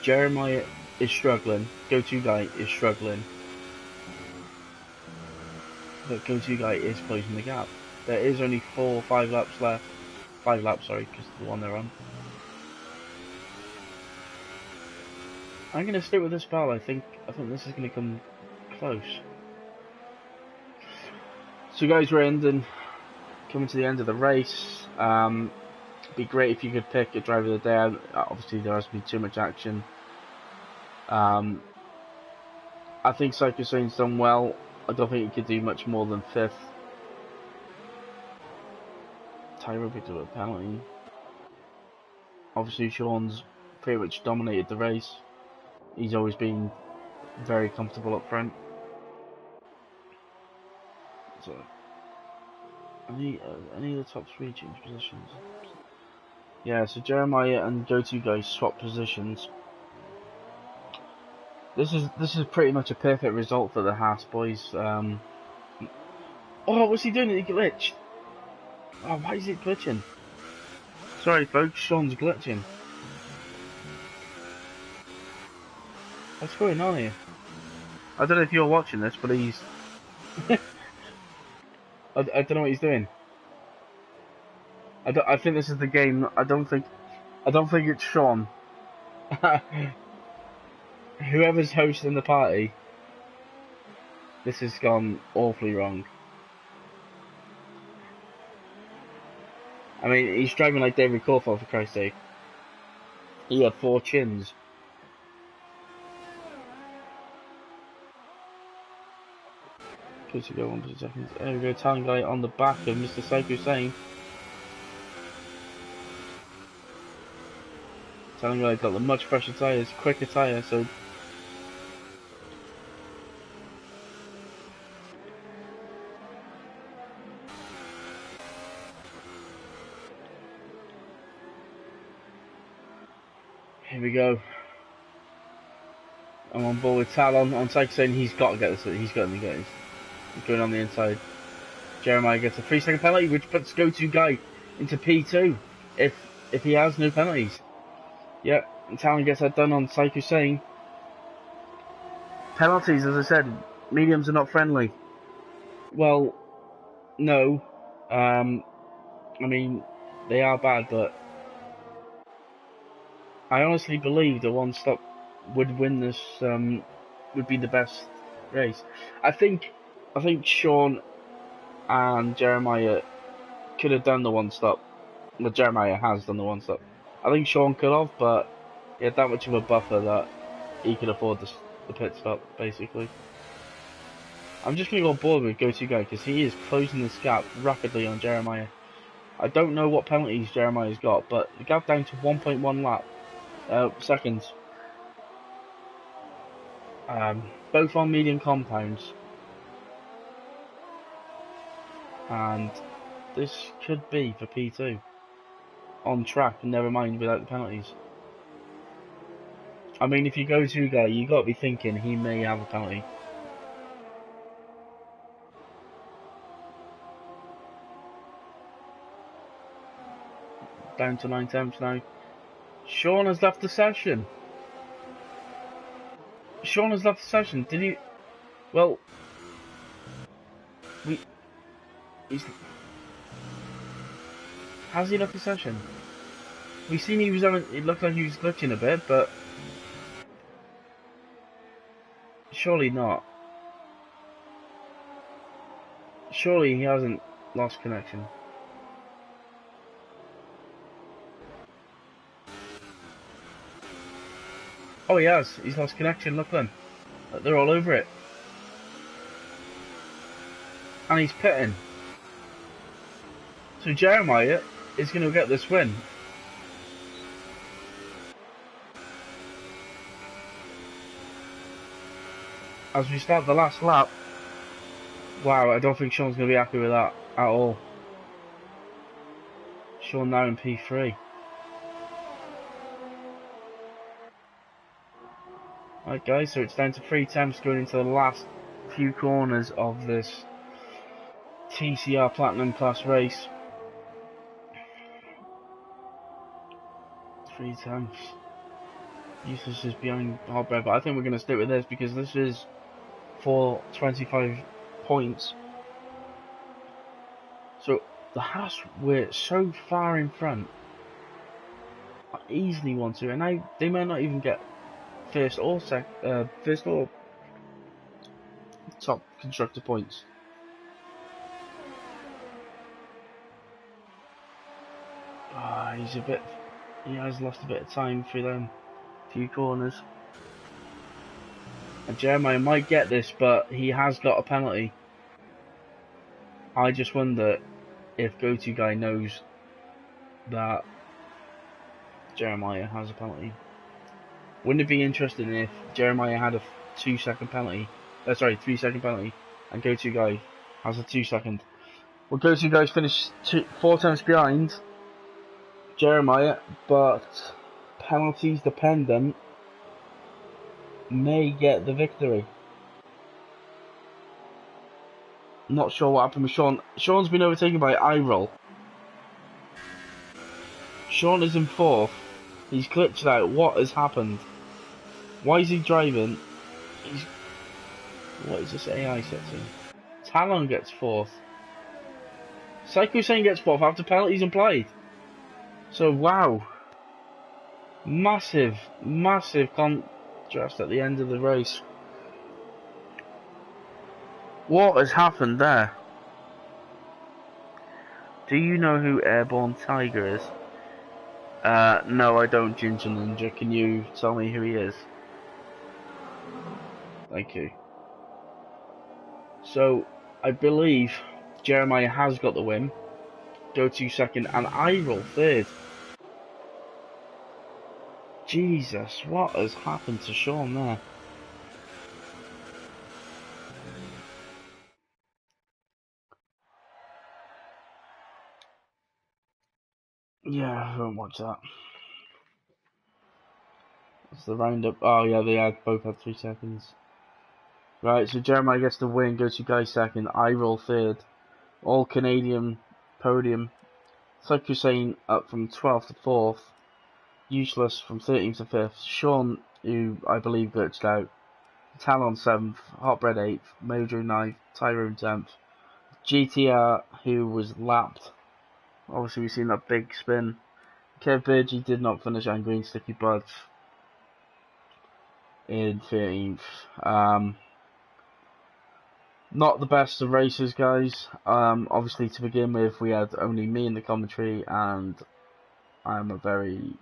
Jeremiah is struggling, go-to guy is struggling, but go-to guy is closing the gap. There is only 4 or 5 laps left. 5 laps, sorry, because of the one they're on. I'm going to stick with this battle. I think this is going to come close. So guys, we're coming to the end of the race. It'd be great if you could pick a driver of the day. Obviously there has to be too much action. I think Psycho Saint's done well. I don't think he could do much more than 5th. Tyro picked up a penalty. Obviously Sean's pretty much dominated the race. He's always been very comfortable up front. So any of the top 3 change positions. Yeah, so Jeremiah and go-to guys swap positions. This is pretty much a perfect result for the Haas boys. Oh, what's he doing? He glitched. Oh, why is it glitching? Sorry, folks, Sean's glitching. What's going on here? I don't know if you're watching this, but he's. I don't know what he's doing. I think this is the game. I don't think it's Sean. Whoever's hosting the party, this has gone awfully wrong. I mean, he's driving like David Coulthard, for Christ's sake. He had 4 chins. Please go 1 seconds. There we go, Italian guy on the back of Mr. Psycho Saint. Italian guy got the much fresher tyres, quicker tyre, so. Here we go. I'm on board with Talon on Psycho Saint. He's got to get this. He's going on the inside. Jeremiah gets a 3-second penalty, which puts go-to guy into P2 if he has no penalties. Yep, Talon gets that done on Psycho Saint. Penalties, as I said, mediums are not friendly. Well, no. I mean, they are bad, but I honestly believe the one stop would win this. Would be the best race. I think Sean and Jeremiah could have done the one stop. Well, Jeremiah has done the one stop. I think Sean could have, but he had that much of a buffer that he could afford the pit stop, basically. I'm just going to go on board with go-to guy because he is closing this gap rapidly on Jeremiah. I don't know what penalties Jeremiah's got, but the gap down to 1.1 seconds. Both on medium compounds. And this could be for P2 on track, and never mind without the penalties. I mean, if you go to guy, you got to be thinking he may have a penalty. down to 9 tenths now. Sean has left the session. Sean has left the session. Did he? Well, has he left the session? We seen he was having. It looked like he was glitching a bit, but surely not. Surely he hasn't lost connection. Oh, he has. He's lost connection. Look then. They're all over it. And he's pitting. So Jeremiah is going to get this win. As we start the last lap. Wow, I don't think Sean's going to be happy with that at all. Sean now in P3. Alright guys, so it's down to 3 attempts going into the last few corners of this TCR Platinum Class race. 3 attempts. Useless is behind Hotbread, but I think we're going to stick with this because this is for 25 points. So the Haas were so far in front. I easily want to, and now they might not even get first or top constructor points. He has lost a bit of time through them few corners. And Jeremiah might get this, but he has got a penalty. I just wonder if Go-To Guy knows that Jeremiah has a penalty. Wouldn't it be interesting if Jeremiah had a 2-second penalty? 3-second penalty, and Go-To Guy has a 2-second. Well, Go-To Guy's finished 4 times behind Jeremiah, but penalties dependent may get the victory. Not sure what happened with Sean. Sean's been overtaken by Iroll. Sean is in 4th. He's glitched out. What has happened? Why is he driving? What is this AI setting? Talon gets 4th. Psycho Sane gets 4th after penalties applied. So wow. Massive contrast at the end of the race. What has happened there? Do you know who Airborne Tiger is? No, I don't, Ginger Ninja. Can you tell me who he is? Thank you. So, I believe Jeremiah has got the win. Go-To second, and Iroll third. Jesus, what has happened to Sean there? Yeah, I won't watch that. It's the roundup. Oh yeah, they both had 3 seconds. Right, so Jeremiah gets the win, Go-To Guy second, Iroll third. All Canadian podium. Psycho Sane up from 12th to 4th. Useless from 13th to 5th. Sean, who I believe glitched out. Talon 7th. Hotbread 8th. Mojo 9th. Tyrone 10th. GTR, who was lapped. Obviously, we've seen that big spin. Kev Burgee did not finish on Green Sticky Buds in 13th. Not the best of races, guys. Obviously, to begin with, we had only me in the commentary, and I'm a very,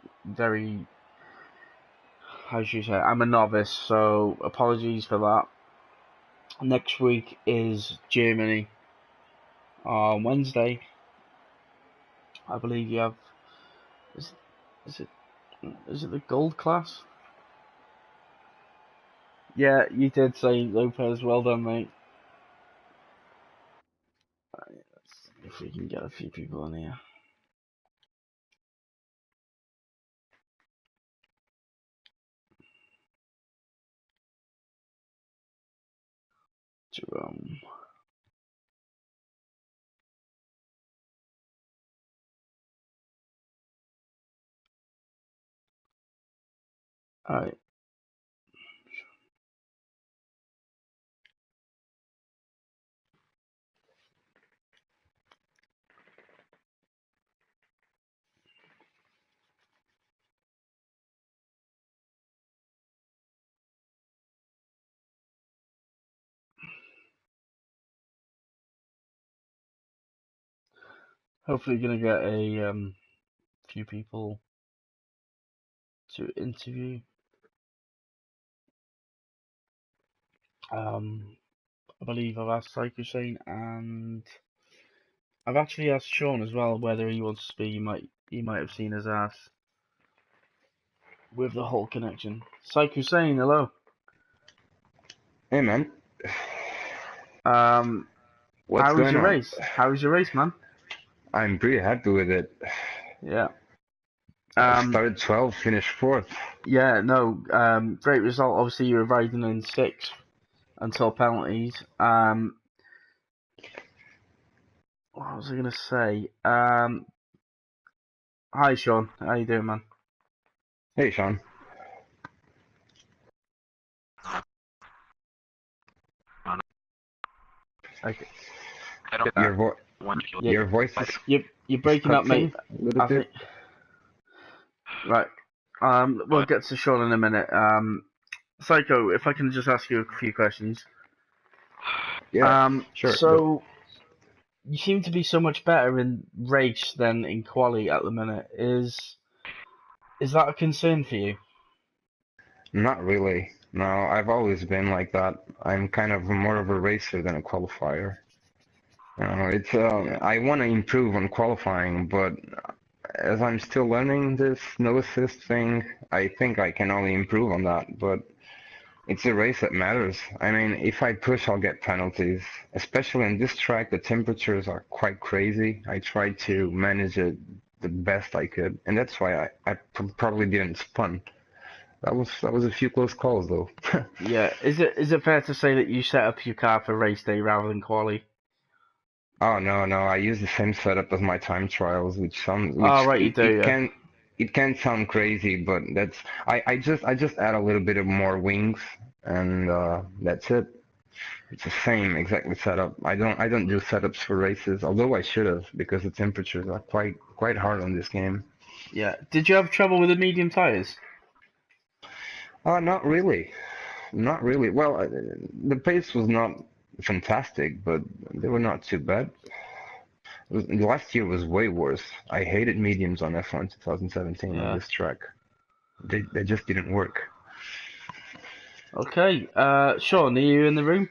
how should you say, I'm a novice, so apologies for that. Next week is Germany. On Wednesday, I believe you have, is it the gold class? Yeah, you did say Lopez, well done, mate. Let's see if we can get a few people in here. Jerome. Alright. Hopefully gonna get a few people to interview. I believe I've asked Psycho Shane, and I've actually asked Sean as well whether he wants to be. He might have seen his ass with the whole connection. Psycho Shane, hello. Hey man, Um, what's how was going your on? race? How was your race, man? I'm pretty happy with it. Yeah. I Um, started 12, finished fourth. yeah, no, great result. Obviously, you were riding in sixth until penalties. What was I gonna say? Hi Sean, how you doing, man? Hey Sean, Okay. your vo Yeah, your voice you're is breaking up, mate. cutting a little I think. bit. Right. We'll get to Sean in a minute. Psycho, if I can just ask you a few questions. Yeah, sure. So you seem to be so much better in race than in quali at the minute. Is that a concern for you? Not really. No, I've always been like that. I'm kind of more of a racer than a qualifier. Yeah. I want to improve on qualifying, but as I'm still learning this no assist thing, I think I can only improve on that. But it's a race that matters. I mean, if I push, I'll get penalties. Especially in this track, the temperatures are quite crazy. I tried to manage it the best I could, and that's why I probably didn't spun. That was a few close calls though. Yeah. Is it fair to say that you set up your car for race day rather than quali? Oh no, no, I use the same setup as my time trials, Oh, which right, you do. Yeah. it can sound crazy, but I just add a little bit of more wings, and that's it. It's the same exactly setup. I don't do setups for races, although I should have because the temperatures are quite hard on this game. Yeah. Did you have trouble with the medium tires? Not really, not really. Well, the pace was not fantastic, but they were not too bad. Last year was way worse. I hated mediums on F1 2017 on Yeah. this track. They just didn't work. Okay. Sean, are you in the room?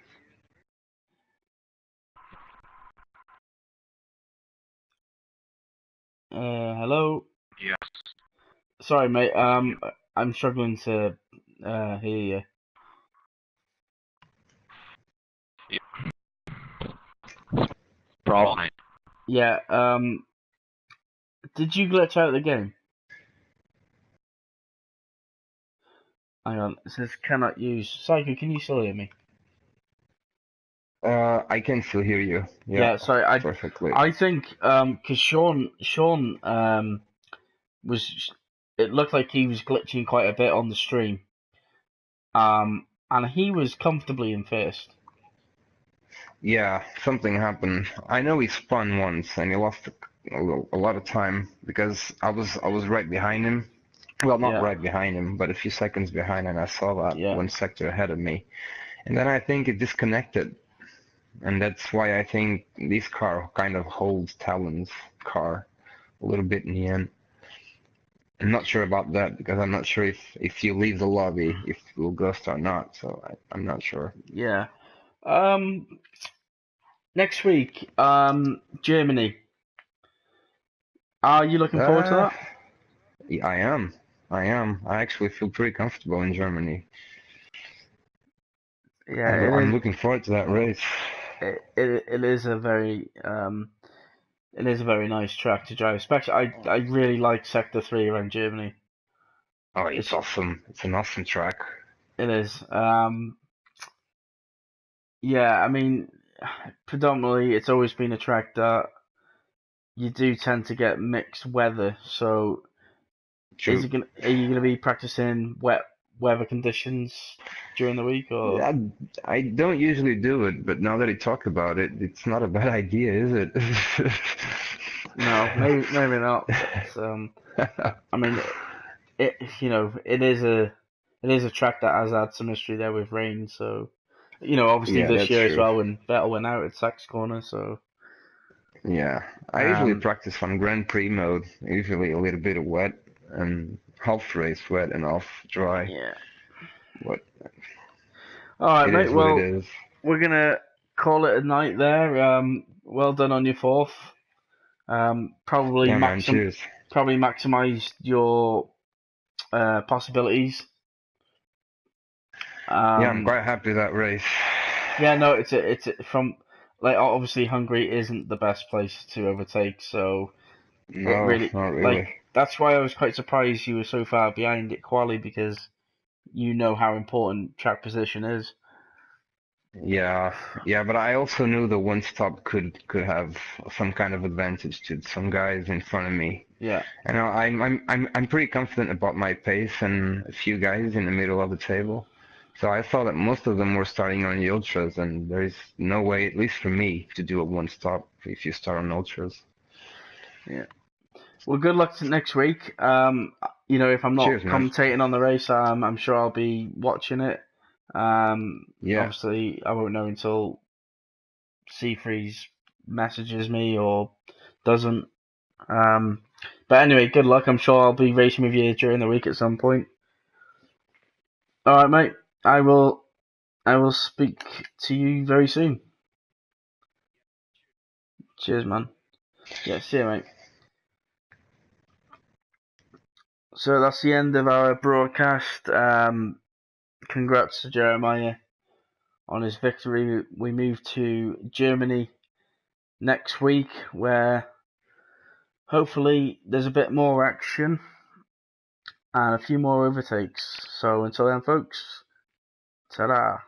Hello. Sorry, mate. I'm struggling to hear you. Problem. Yeah. Did you glitch out of the game? Hang on. It says cannot use. Psycho, can you still hear me? I can still hear you. Yeah, Yeah. Sorry. I perfectly. I think because Sean was, it looked like he was glitching quite a bit on the stream. And he was comfortably in first. Yeah, something happened. I know he spun once and he lost a lot of time because I was right behind him. Well, not Yeah. right behind him, but a few seconds behind, and I saw that Yeah. one sector ahead of me. And then I think it disconnected, and that's why I think this car kind of holds Talon's car a little bit in the end. I'm not sure about that because I'm not sure if you leave the lobby, if it will ghost or not. So I'm not sure. Yeah. Um. Next week, Germany. Are you looking forward to Uh, that? yeah, I am. I am. I actually feel pretty comfortable in Germany. Yeah. I'm looking forward to that race. It is a very it is a very nice track to drive. Especially, I really like Sector 3 around Germany. Oh, it's It's awesome. It's an awesome track. it is. Yeah. I mean, predominantly, it's always been a track that you do tend to get mixed weather. So, True. are you gonna be practicing weather conditions during the week, or I don't usually do it, but now that you talk about it, it's not a bad idea, is it? no? Maybe not. But I mean, it it is a track that has had some history there with rain. So obviously Yeah, this that's year as true. well when Vettel went out at Sachs Corner. So Yeah, I usually um, practice on Grand Prix mode, usually a little bit of wet and half race wet and half dry. yeah. But All right, it mate. is what it Well, is. we're gonna call it a night there. Well done on your fourth. Yeah, man, cheers. Probably maximised your possibilities. Yeah, I'm Um, quite happy with that race. yeah, no, from like obviously Hungary isn't the best place to overtake, so it No, really not like really. that's why I was quite surprised you were so far behind at quali because you know how important track position is. Yeah, yeah, but I also knew the one stop could have some kind of advantage to some guys in front of me. Yeah, And I'm pretty confident about my pace and a few guys in the middle of the table. So I saw that most of them were starting on the ultras, and there is no way, at least for me, to do a one stop if you start on ultras. yeah. Well, good luck to next week. If I'm not Cheers, man. commentating on the race, I'm sure I'll be watching it. Yeah, Obviously, I won't know until C3's messages me or doesn't. Um, but anyway, good luck. I'm sure I'll be racing with you during the week at some point. All right, mate. I will. I will speak to you very soon. Cheers, man. Yeah, see you, mate. So that's the end of our broadcast. Congrats to Jeremiah on his victory. We move to Germany next week, where hopefully there's a bit more action and a few more overtakes. So until then, folks, ta-da.